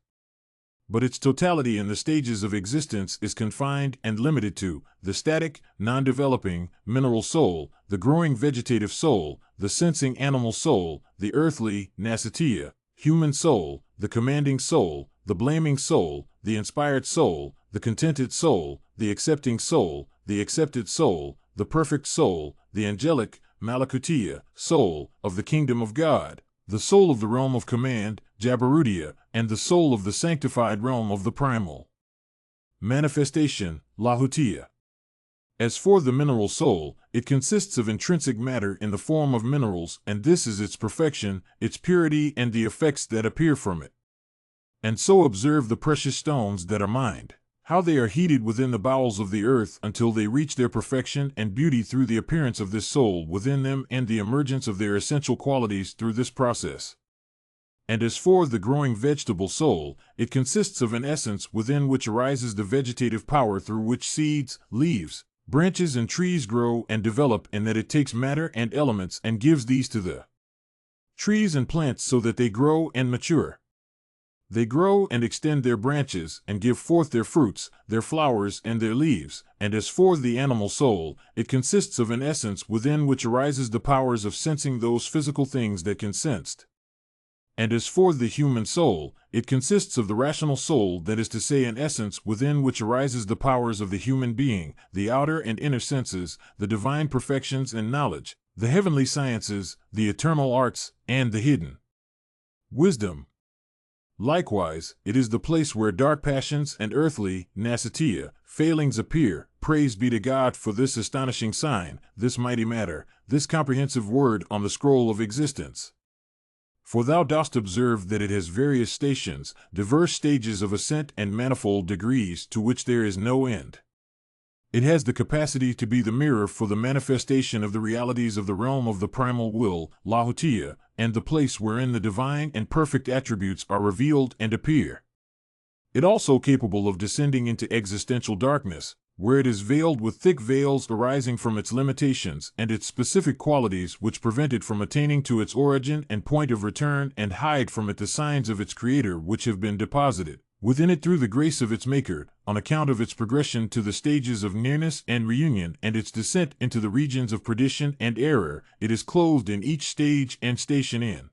But its totality in the stages of existence is confined and limited to the static, non-developing, mineral soul, the growing vegetative soul, the sensing animal soul, the earthly, nasitia, human soul, the commanding soul, the blaming soul, the inspired soul, the contented soul, the accepting soul, the accepted soul, the perfect soul, the angelic, malakutia, soul, of the kingdom of God, the soul of the realm of command, Jabarutia, and the soul of the sanctified realm of the primal manifestation, Lahutia. As for the mineral soul, it consists of intrinsic matter in the form of minerals, and this is its perfection, its purity, and the effects that appear from it. And so observe the precious stones that are mined, how they are heated within the bowels of the earth until they reach their perfection and beauty through the appearance of this soul within them and the emergence of their essential qualities through this process. And as for the growing vegetable soul, it consists of an essence within which arises the vegetative power through which seeds, leaves, branches, and trees grow and develop, in that it takes matter and elements and gives these to the trees and plants so that they grow and mature. They grow and extend their branches and give forth their fruits, their flowers, and their leaves. And as for the animal soul, it consists of an essence within which arises the powers of sensing those physical things that can sensed. And as for the human soul, it consists of the rational soul, that is to say, an essence within which arises the powers of the human being, the outer and inner senses, the divine perfections and knowledge, the heavenly sciences, the eternal arts, and the hidden wisdom. Likewise, it is the place where dark passions and earthly, nasitia, failings appear. Praise be to God for this astonishing sign, this mighty matter, this comprehensive word on the scroll of existence. For thou dost observe that it has various stations, diverse stages of ascent and manifold degrees to which there is no end. It has the capacity to be the mirror for the manifestation of the realities of the realm of the primal will, Lahutia, and the place wherein the divine and perfect attributes are revealed and appear. It also capable of descending into existential darkness, where it is veiled with thick veils arising from its limitations and its specific qualities which prevent it from attaining to its origin and point of return, and hide from it the signs of its Creator which have been deposited within it through the grace of its Maker, on account of its progression to the stages of nearness and reunion and its descent into the regions of perdition and error. It is clothed in each stage and station in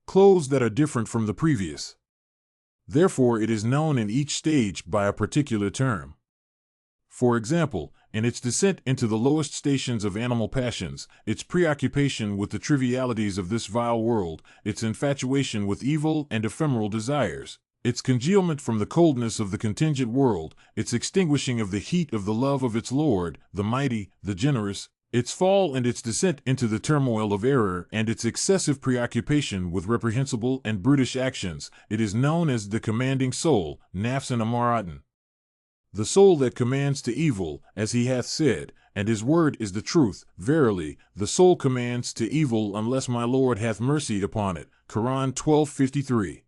clothes that are different from the previous. Therefore it is known in each stage by a particular term. For example, in its descent into the lowest stations of animal passions, its preoccupation with the trivialities of this vile world, its infatuation with evil and ephemeral desires, its congealment from the coldness of the contingent world, its extinguishing of the heat of the love of its Lord, the mighty, the generous, its fall and its descent into the turmoil of error, and its excessive preoccupation with reprehensible and brutish actions, it is known as the commanding soul, nafs and amaratan. The soul that commands to evil, as he hath said, and his word is the truth. Verily, the soul commands to evil unless my Lord hath mercy upon it. Quran 12:53.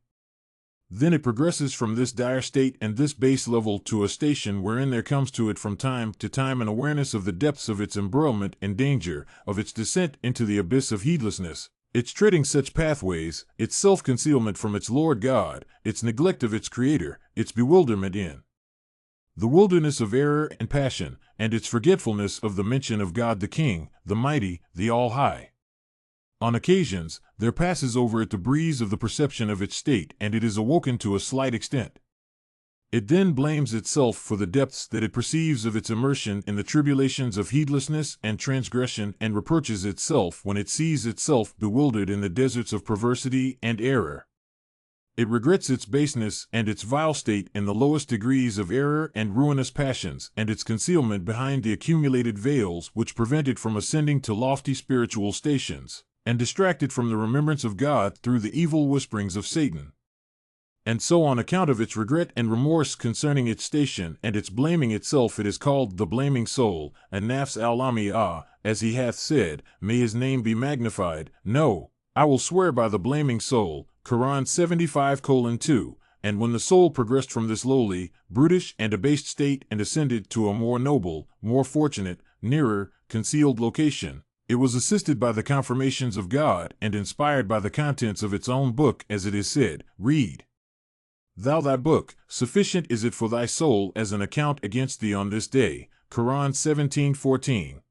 Then it progresses from this dire state and this base level to a station wherein there comes to it from time to time an awareness of the depths of its embroilment and danger, of its descent into the abyss of heedlessness, its treading such pathways, its self-concealment from its Lord God, its neglect of its Creator, its bewilderment in the wilderness of error and passion, and its forgetfulness of the mention of God the King, the Mighty, the All-High. On occasions, there passes over it the breeze of the perception of its state, and it is awoken to a slight extent. It then blames itself for the depths that it perceives of its immersion in the tribulations of heedlessness and transgression, and reproaches itself when it sees itself bewildered in the deserts of perversity and error. It regrets its baseness and its vile state in the lowest degrees of error and ruinous passions, and its concealment behind the accumulated veils which prevent it from ascending to lofty spiritual stations, and distract it from the remembrance of God through the evil whisperings of Satan. And so on account of its regret and remorse concerning its station and its blaming itself, it is called the blaming soul, and nafs al-amiyah, as he hath said, may his name be magnified. No, I will swear by the blaming soul, Quran 75:2, and when the soul progressed from this lowly, brutish, and abased state and ascended to a more noble, more fortunate, nearer, concealed location, it was assisted by the confirmations of God and inspired by the contents of its own book, as it is said, read thou thy book, sufficient is it for thy soul as an account against thee on this day. Quran 17:14.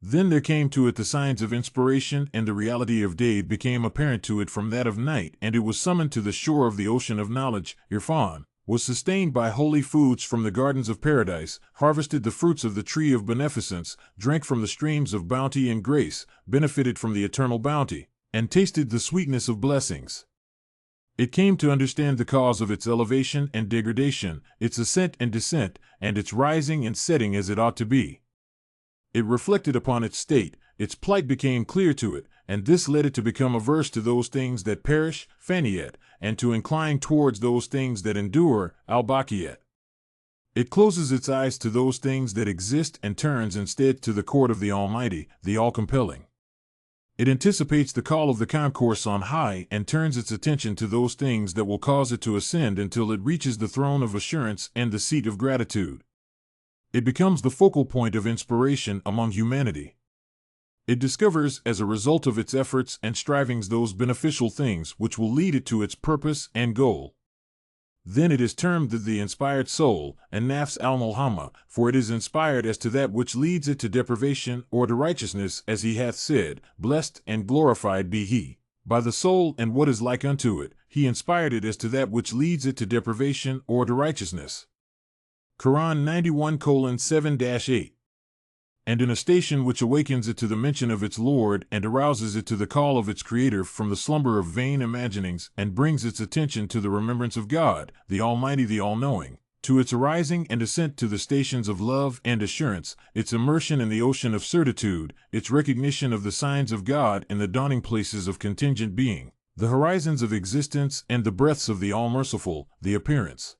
Then there came to it the signs of inspiration, and the reality of day became apparent to it from that of night, and it was summoned to the shore of the ocean of knowledge, Irfan, was sustained by holy foods from the gardens of paradise, harvested the fruits of the tree of beneficence, drank from the streams of bounty and grace, benefited from the eternal bounty, and tasted the sweetness of blessings. It came to understand the cause of its elevation and degradation, its ascent and descent, and its rising and setting as it ought to be. It reflected upon its state, its plight became clear to it, and this led it to become averse to those things that perish, faniyat, and to incline towards those things that endure, al-baqiyat. It closes its eyes to those things that exist and turns instead to the court of the Almighty, the All-Compelling. It anticipates the call of the concourse on high and turns its attention to those things that will cause it to ascend until it reaches the throne of assurance and the seat of gratitude. It becomes the focal point of inspiration among humanity. It discovers, as a result of its efforts and strivings, those beneficial things which will lead it to its purpose and goal. Then it is termed the inspired soul, and nafs al-mulhama, for it is inspired as to that which leads it to deprivation or to righteousness, as he hath said, blessed and glorified be he. By the soul and what is like unto it, he inspired it as to that which leads it to deprivation or to righteousness. Quran 91:7-8. And in a station which awakens it to the mention of its Lord and arouses it to the call of its Creator from the slumber of vain imaginings and brings its attention to the remembrance of God, the Almighty, the All-Knowing, to its arising and ascent to the stations of love and assurance, its immersion in the ocean of certitude, its recognition of the signs of God in the dawning places of contingent being, the horizons of existence and the breaths of the All-Merciful, the appearance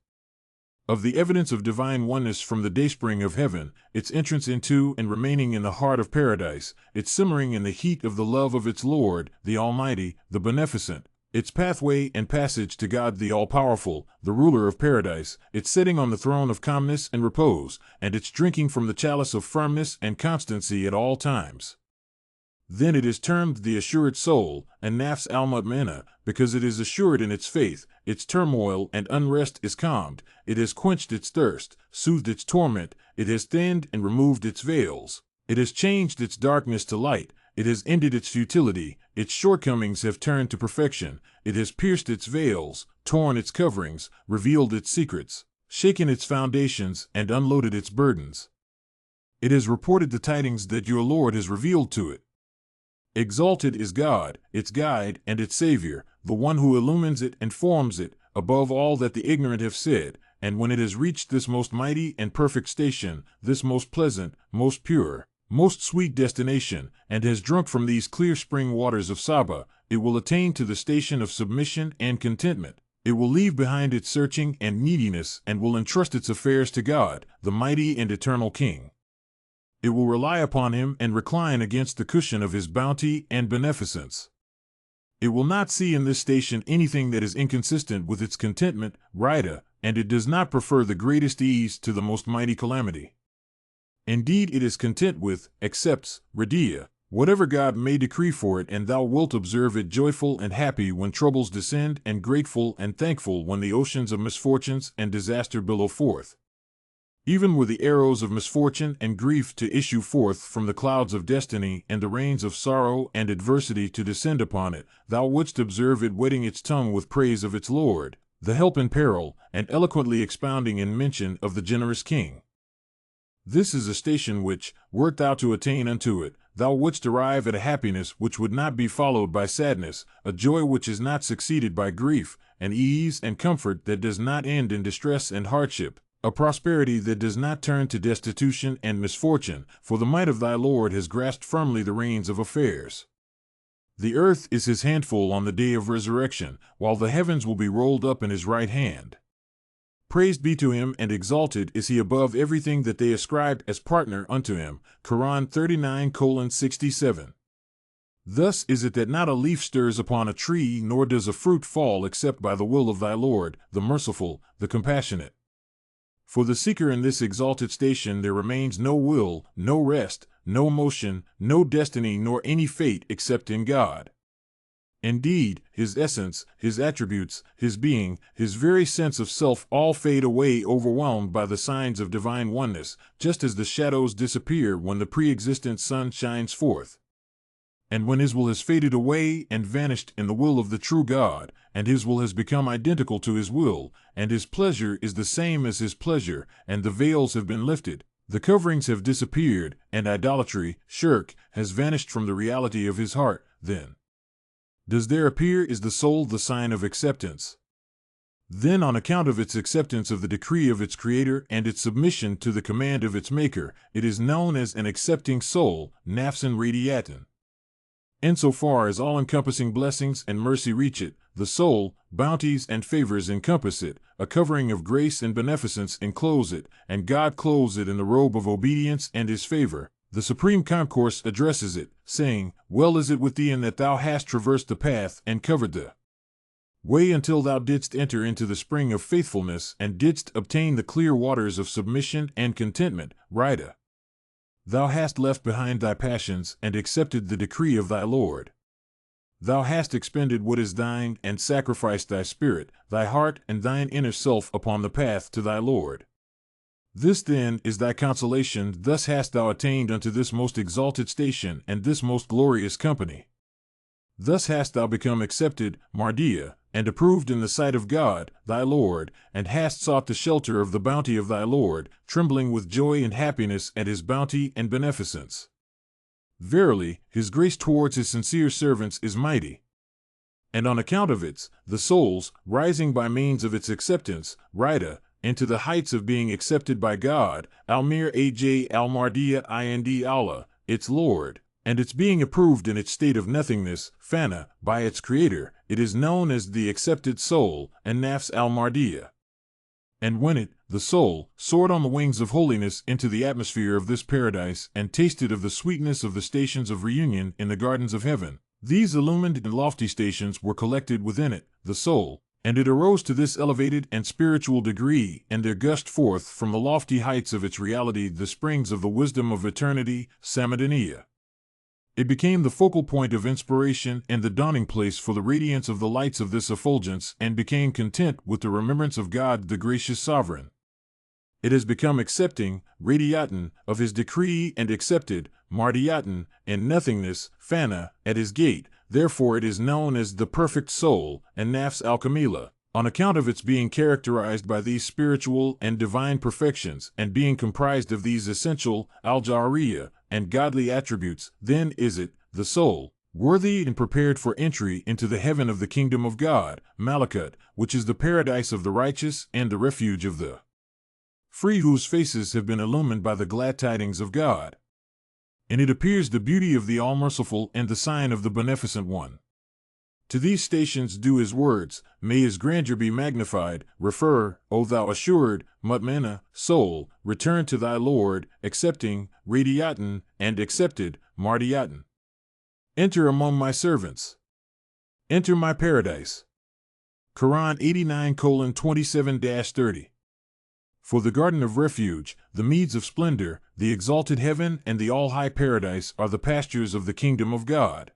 of the evidence of divine oneness from the dayspring of heaven, its entrance into and remaining in the heart of paradise, its simmering in the heat of the love of its Lord, the Almighty, the Beneficent, its pathway and passage to God the All-Powerful, the ruler of paradise, its sitting on the throne of calmness and repose, and its drinking from the chalice of firmness and constancy at all times. Then it is termed the assured soul, and nafs al-mutmainah, because it is assured in its faith, its turmoil and unrest is calmed, it has quenched its thirst, soothed its torment, it has thinned and removed its veils, it has changed its darkness to light, it has ended its futility, its shortcomings have turned to perfection, it has pierced its veils, torn its coverings, revealed its secrets, shaken its foundations, and unloaded its burdens. It has reported the tidings that your Lord has revealed to it. Exalted is God, its guide and its Savior, the one who illumines it and forms it, above all that the ignorant have said, and when it has reached this most mighty and perfect station, this most pleasant, most pure, most sweet destination, and has drunk from these clear spring waters of Saba, it will attain to the station of submission and contentment. It will leave behind its searching and neediness and will entrust its affairs to God, the mighty and eternal King. It will rely upon him and recline against the cushion of his bounty and beneficence. It will not see in this station anything that is inconsistent with its contentment, rida, and it does not prefer the greatest ease to the most mighty calamity. Indeed, it is content with, accepts, radia, whatever God may decree for it, and thou wilt observe it joyful and happy when troubles descend, and grateful and thankful when the oceans of misfortunes and disaster billow forth. Even were the arrows of misfortune and grief to issue forth from the clouds of destiny and the rains of sorrow and adversity to descend upon it, thou wouldst observe it wetting its tongue with praise of its Lord, the help in peril, and eloquently expounding in mention of the generous King. This is a station which, wert thou to attain unto it, thou wouldst arrive at a happiness which would not be followed by sadness, a joy which is not succeeded by grief, an ease and comfort that does not end in distress and hardship, a prosperity that does not turn to destitution and misfortune, for the might of thy Lord has grasped firmly the reins of affairs. The earth is his handful on the day of resurrection, while the heavens will be rolled up in his right hand. Praised be to him, and exalted is he above everything that they ascribed as partner unto him. Quran 39:67. Thus is it that not a leaf stirs upon a tree, nor does a fruit fall except by the will of thy Lord, the merciful, the compassionate. For the seeker in this exalted station there remains no will, no rest, no motion, no destiny, nor any fate except in God. Indeed, his essence, his attributes, his being, his very sense of self all fade away, overwhelmed by the signs of divine oneness, just as the shadows disappear when the pre-existent sun shines forth. And when his will has faded away and vanished in the will of the true God, and his will has become identical to his will, and his pleasure is the same as his pleasure, and the veils have been lifted, the coverings have disappeared, and idolatry, shirk, has vanished from the reality of his heart, then does there appear is the soul the sign of acceptance. Then, on account of its acceptance of the decree of its Creator and its submission to the command of its Maker, it is known as an accepting soul, nafsan radiyatan. Insofar as all-encompassing blessings and mercy reach it, the soul, bounties and favors encompass it, a covering of grace and beneficence enclose it, and God clothes it in the robe of obedience and his favor. The Supreme Concourse addresses it, saying, Well is it with thee in that thou hast traversed the path and covered the way until thou didst enter into the spring of faithfulness and didst obtain the clear waters of submission and contentment, Rida. Thou hast left behind thy passions and accepted the decree of thy Lord. Thou hast expended what is thine and sacrificed thy spirit, thy heart, and thine inner self upon the path to thy Lord. This then is thy consolation, thus hast thou attained unto this most exalted station and this most glorious company. Thus hast thou become accepted, Mardia, and approved in the sight of God, thy Lord, and hast sought the shelter of the bounty of thy Lord, trembling with joy and happiness at his bounty and beneficence. Verily, his grace towards his sincere servants is mighty. And on account of its, the souls, rising by means of its acceptance, Rida, into the heights of being accepted by God, Almir Aj Al-Mardiya Ind Allah, its Lord, and its being approved in its state of nothingness, Fana, by its Creator, it is known as the accepted soul, and Nafs Al-Mardiya. And when it, the soul, soared on the wings of holiness into the atmosphere of this paradise and tasted of the sweetness of the stations of reunion in the gardens of heaven, these illumined and lofty stations were collected within it, the soul, and it arose to this elevated and spiritual degree, and there gushed forth from the lofty heights of its reality the springs of the wisdom of eternity, Samadaniya. It became the focal point of inspiration and the dawning place for the radiance of the lights of this effulgence, and became content with the remembrance of God the gracious sovereign. It has become accepting, radiyatan, of his decree and accepted, mardiyatan, in nothingness, fana, at his gate. Therefore it is known as the perfect soul, and nafs al-kamila, on account of its being characterized by these spiritual and divine perfections, and being comprised of these essential, al-jawariya, and godly attributes. Then is it, the soul, worthy and prepared for entry into the heaven of the kingdom of God, Malakut, which is the paradise of the righteous and the refuge of the free, whose faces have been illumined by the glad tidings of God. And it appears the beauty of the All-Merciful and the sign of the Beneficent One. To these stations do his words, may his grandeur be magnified, refer, O thou assured, mutmana, soul, return to thy Lord, accepting, radiyatan, and accepted, mardiyatan. Enter among my servants. Enter my paradise. Quran 89:27-30. For the garden of refuge, the meads of splendor, the exalted heaven, and the all-high paradise are the pastures of the kingdom of God.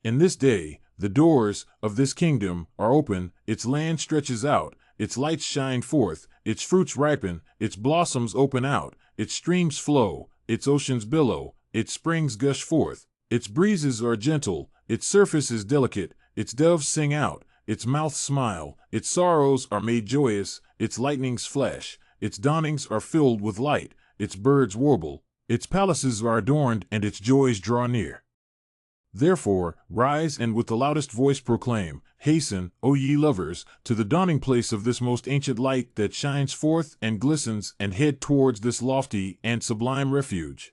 In this day, the doors of this kingdom are open, its land stretches out, its lights shine forth, its fruits ripen, its blossoms open out, its streams flow, its oceans billow, its springs gush forth, its breezes are gentle, its surface is delicate, its doves sing out, its mouths smile, its sorrows are made joyous, its lightnings flash, its dawnings are filled with light, its birds warble, its palaces are adorned, and its joys draw near. Therefore, rise and with the loudest voice proclaim, hasten, O ye lovers, to the dawning place of this most ancient light that shines forth and glistens, and head towards this lofty and sublime refuge.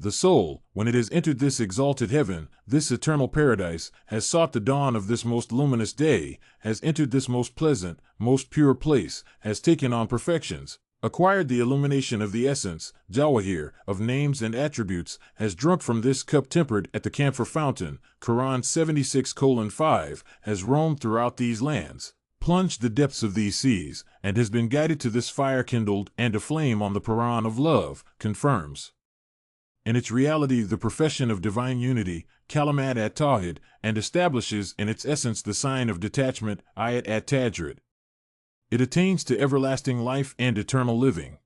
The soul, when it has entered this exalted heaven, this eternal paradise, has sought the dawn of this most luminous day, has entered this most pleasant, most pure place, has taken on perfections, acquired the illumination of the essence, jawahir, of names and attributes, has drunk from this cup tempered at the camphor fountain, Quran 76:5, has roamed throughout these lands, plunged the depths of these seas, and has been guided to this fire kindled and aflame on the Quran of love, confirms in its reality the profession of divine unity, kalimat at-tawhid, and establishes in its essence the sign of detachment, ayat at-tajrid. It attains to everlasting life and eternal living.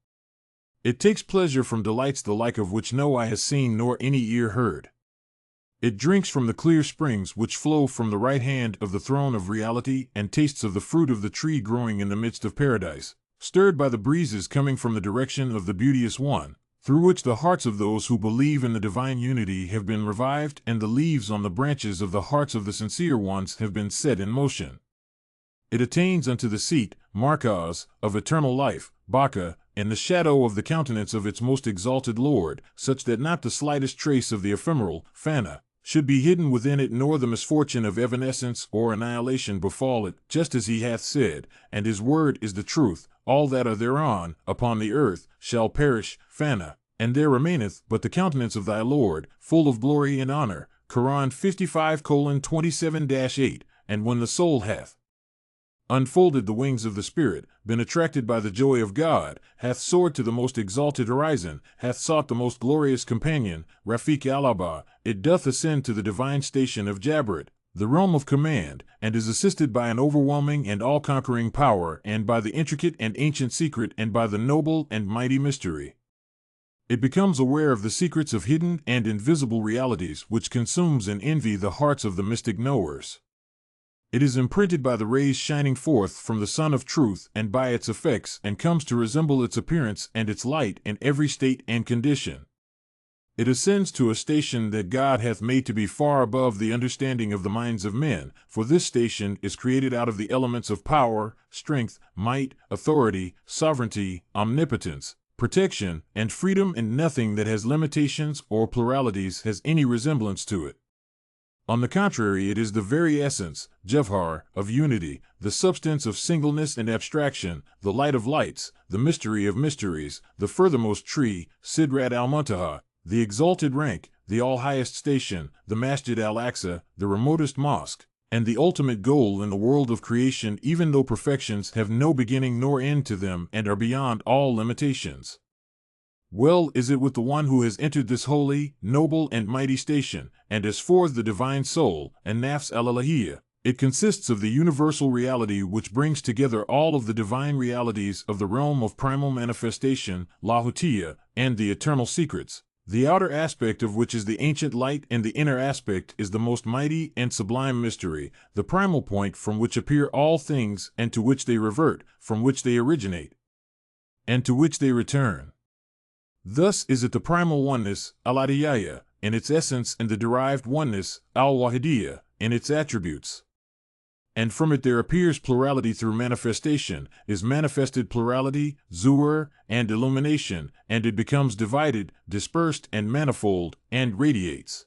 It takes pleasure from delights the like of which no eye has seen nor any ear heard. It drinks from the clear springs which flow from the right hand of the throne of reality and tastes of the fruit of the tree growing in the midst of paradise, stirred by the breezes coming from the direction of the beauteous one, through which the hearts of those who believe in the divine unity have been revived and the leaves on the branches of the hearts of the sincere ones have been set in motion. It attains unto the seat, markaz, of eternal life, baka, in the shadow of the countenance of its most exalted Lord, such that not the slightest trace of the ephemeral, fana, should be hidden within it, nor the misfortune of evanescence or annihilation befall it, just as he hath said, and his word is the truth, all that are thereon, upon the earth, shall perish, fana, and there remaineth but the countenance of thy Lord, full of glory and honor, Quran 55:27-8, and when the soul hath unfolded the wings of the Spirit, been attracted by the joy of God, hath soared to the most exalted horizon, hath sought the most glorious companion, Rafiq al-Aba, it doth ascend to the divine station of Jabrit, the realm of command, and is assisted by an overwhelming and all-conquering power, and by the intricate and ancient secret, and by the noble and mighty mystery. It becomes aware of the secrets of hidden and invisible realities which consumes and envy the hearts of the mystic knowers. It is imprinted by the rays shining forth from the sun of truth and by its effects, and comes to resemble its appearance and its light in every state and condition. It ascends to a station that God hath made to be far above the understanding of the minds of men, for this station is created out of the elements of power, strength, might, authority, sovereignty, omnipotence, protection, and freedom, and nothing that has limitations or pluralities has any resemblance to it. On the contrary, it is the very essence, Jawhar, of unity, the substance of singleness and abstraction, the light of lights, the mystery of mysteries, the furthermost tree, Sidrat al-Muntaha, the exalted rank, the all-highest station, the Masjid al-Aqsa, the remotest mosque, and the ultimate goal in the world of creation, even though perfections have no beginning nor end to them and are beyond all limitations. Well is it with the one who has entered this holy, noble, and mighty station, and as for the divine soul, and nafs al-ilahiyya, it consists of the universal reality which brings together all of the divine realities of the realm of primal manifestation, lahutiyya, and the eternal secrets, the outer aspect of which is the ancient light, and the inner aspect is the most mighty and sublime mystery, the primal point from which appear all things, and to which they revert, from which they originate, and to which they return. Thus is it the primal oneness, al-adiyya, in its essence, and the derived oneness, al-wahidiyya, in its attributes. And from it there appears plurality through manifestation, is manifested plurality, zuhur, and illumination, and it becomes divided, dispersed, and manifold, and radiates.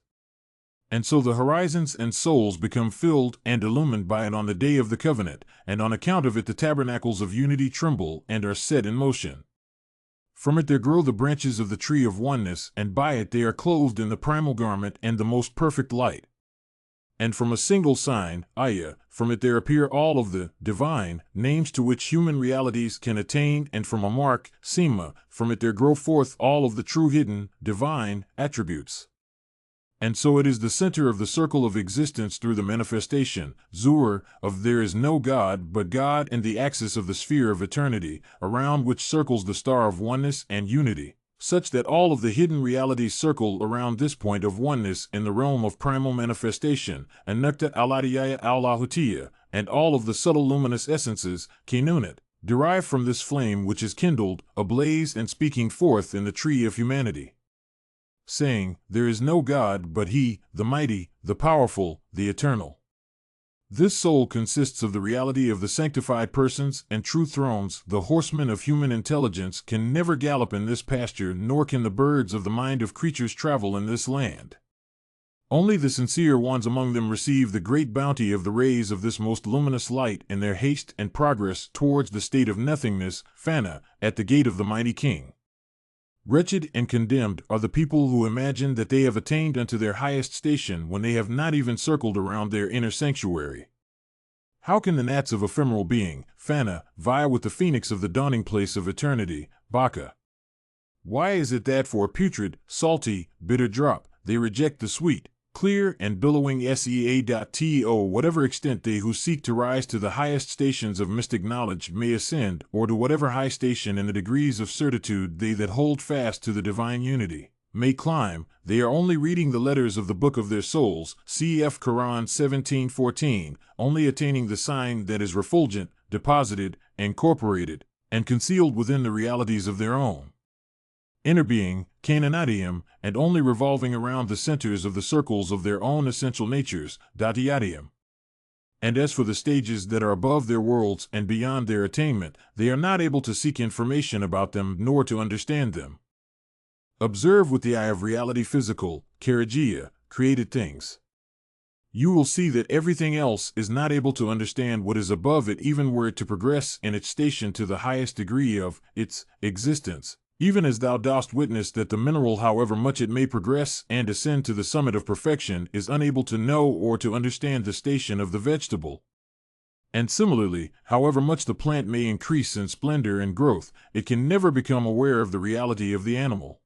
And so the horizons and souls become filled and illumined by it on the day of the covenant, and on account of it the tabernacles of unity tremble and are set in motion. From it there grow the branches of the tree of oneness, and by it they are clothed in the primal garment and the most perfect light. And from a single sign, ayah, from it there appear all of the divine names to which human realities can attain, and from a mark, sima, from it there grow forth all of the true hidden, divine attributes. And so it is the center of the circle of existence through the manifestation, zuhur, of there is no God but God, and the axis of the sphere of eternity, around which circles the star of oneness and unity, such that all of the hidden realities circle around this point of oneness in the realm of primal manifestation, and nukta al-adiyya al-lahutiyya, and all of the subtle luminous essences, kinunat, derive from this flame which is kindled, ablaze, and speaking forth in the tree of humanity, saying, there is no God but He, the mighty, the powerful, the eternal. This soul consists of the reality of the sanctified persons and true thrones. The horsemen of human intelligence can never gallop in this pasture, nor can the birds of the mind of creatures travel in this land. Only the sincere ones among them receive the great bounty of the rays of this most luminous light in their haste and progress towards the state of nothingness, fana, at the gate of the mighty King. Wretched and condemned are the people who imagine that they have attained unto their highest station when they have not even circled around their inner sanctuary. How can the gnats of ephemeral being, fana, vie with the phoenix of the dawning place of eternity, baka? Why is it that for a putrid, salty, bitter drop, they reject the sweet, clear and billowing sea.to whatever extent they who seek to rise to the highest stations of mystic knowledge may ascend, or to whatever high station in the degrees of certitude they that hold fast to the divine unity may climb, they are only reading the letters of the book of their souls, cf. Quran 17:14, only attaining the sign that is refulgent, deposited, incorporated, and concealed within the realities of their own inner being, Canaanadium, and only revolving around the centers of the circles of their own essential natures, Datiadium. And as for the stages that are above their worlds and beyond their attainment, they are not able to seek information about them nor to understand them. Observe with the eye of reality physical, Karagia, created things. You will see that everything else is not able to understand what is above it, even were it to progress in its station to the highest degree of its existence. Even as thou dost witness that the mineral, however much it may progress and ascend to the summit of perfection, is unable to know or to understand the station of the vegetable. And similarly, however much the plant may increase in splendor and growth, it can never become aware of the reality of the animal.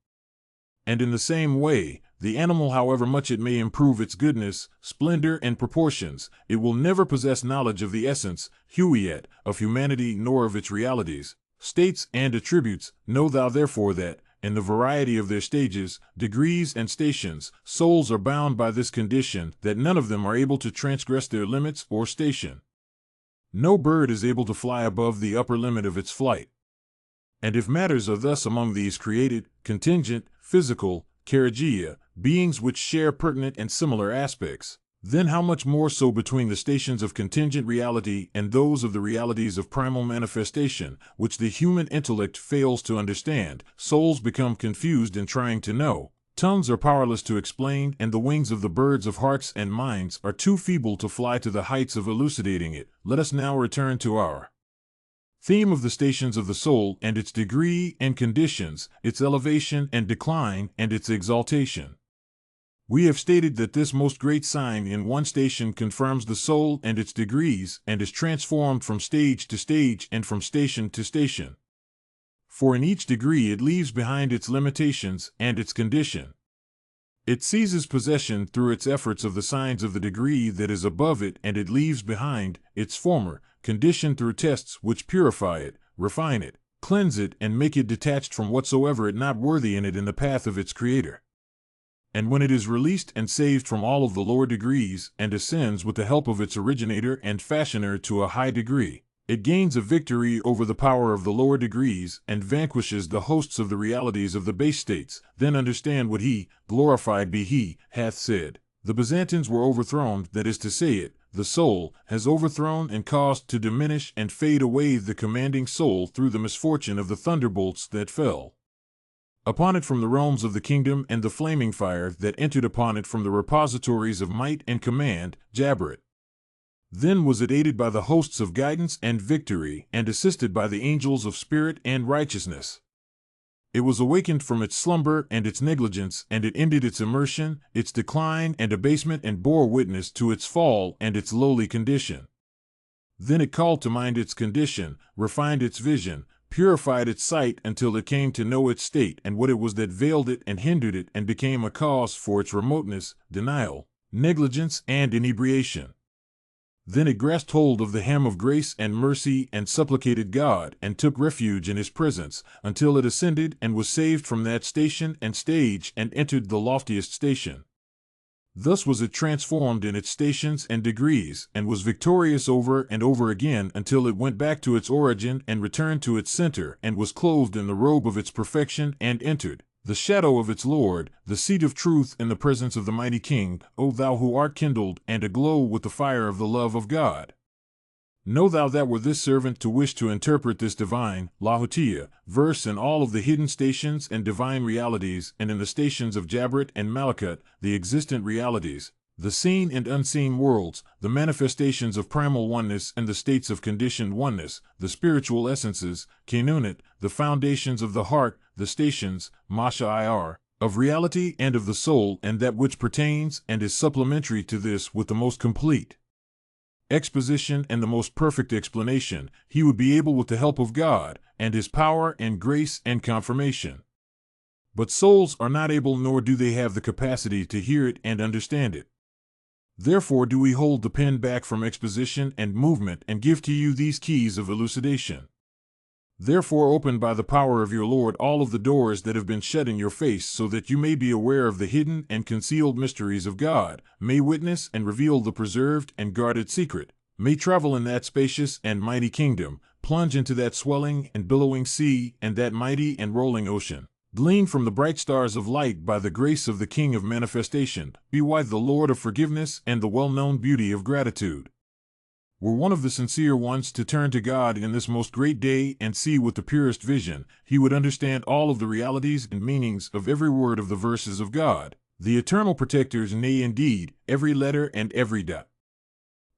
And in the same way, the animal, however much it may improve its goodness, splendor, and proportions, it will never possess knowledge of the essence, huiyat, of humanity, nor of its realities, states, and attributes. Know thou therefore that, in the variety of their stages, degrees, and stations, souls are bound by this condition, that none of them are able to transgress their limits or station. No bird is able to fly above the upper limit of its flight. And if matters are thus among these created, contingent, physical, Karagia, beings which share pertinent and similar aspects, then how much more so between the stations of contingent reality and those of the realities of primal manifestation, which the human intellect fails to understand, souls become confused in trying to know, tongues are powerless to explain, and the wings of the birds of hearts and minds are too feeble to fly to the heights of elucidating it. Let us now return to our theme of the stations of the soul and its degree and conditions, its elevation and decline, and its exaltation. We have stated that this most great sign in one station confirms the soul and its degrees, and is transformed from stage to stage and from station to station. For in each degree it leaves behind its limitations and its condition. It seizes possession through its efforts of the signs of the degree that is above it, and it leaves behind its former condition through tests which purify it, refine it, cleanse it, and make it detached from whatsoever it not worthy in it in the path of its Creator. And when it is released and saved from all of the lower degrees and ascends with the help of its originator and fashioner to a high degree, it gains a victory over the power of the lower degrees and vanquishes the hosts of the realities of the base states. Then understand what he, glorified be he, hath said. The Byzantines were overthrown, that is to say it, the soul, has overthrown and caused to diminish and fade away the commanding soul through the misfortune of the thunderbolts that fell upon it from the realms of the kingdom, and the flaming fire that entered upon it from the repositories of might and command, Jabberit. Then was it aided by the hosts of guidance and victory, and assisted by the angels of spirit and righteousness. It was awakened from its slumber and its negligence, and it ended its immersion, its decline and abasement, and bore witness to its fall and its lowly condition. Then it called to mind its condition, refined its vision, purified its sight until it came to know its state and what it was that veiled it and hindered it, and became a cause for its remoteness, denial, negligence, and inebriation. Then it grasped hold of the hem of grace and mercy and supplicated God and took refuge in his presence until it ascended and was saved from that station and stage and entered the loftiest station. Thus was it transformed in its stations and degrees, and was victorious over and over again until it went back to its origin and returned to its center and was clothed in the robe of its perfection and entered, the shadow of its Lord, the seat of truth in the presence of the mighty King, O thou who art kindled and aglow with the fire of the love of God. Know thou that were this servant to wish to interpret this divine, Lahutiya, verse in all of the hidden stations and divine realities, and in the stations of Jabrit and Malakut, the existent realities, the seen and unseen worlds, the manifestations of primal oneness and the states of conditioned oneness, the spiritual essences, Kenunit, the foundations of the heart, the stations, Masha of reality and of the soul, and that which pertains and is supplementary to this with the most complete exposition and the most perfect explanation, he would be able with the help of God, and his power and grace and confirmation. But souls are not able, nor do they have the capacity to hear it and understand it. Therefore do we hold the pen back from exposition and movement and give to you these keys of elucidation. Therefore open by the power of your Lord all of the doors that have been shut in your face, so that you may be aware of the hidden and concealed mysteries of God, may witness and reveal the preserved and guarded secret, may travel in that spacious and mighty kingdom, plunge into that swelling and billowing sea and that mighty and rolling ocean, glean from the bright stars of light by the grace of the King of manifestation, be wide the Lord of forgiveness and the well-known beauty of gratitude. Were one of the sincere ones to turn to God in this most great day and see with the purest vision, he would understand all of the realities and meanings of every word of the verses of God, the eternal protectors, nay indeed, every letter and every dot.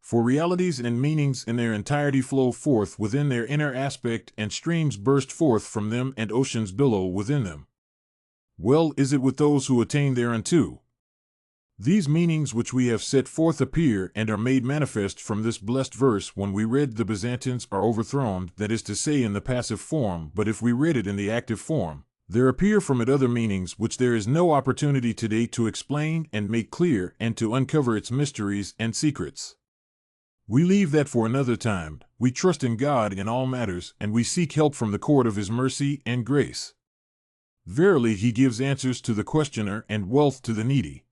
For realities and meanings in their entirety flow forth within their inner aspect, and streams burst forth from them, and oceans billow within them. Well is it with those who attain thereunto. These meanings which we have set forth appear and are made manifest from this blessed verse when we read the Byzantines are overthrown, that is to say in the passive form, but if we read it in the active form, there appear from it other meanings which there is no opportunity today to explain and make clear and to uncover its mysteries and secrets. We leave that for another time. We trust in God in all matters, and we seek help from the court of his mercy and grace. Verily he gives answers to the questioner and wealth to the needy.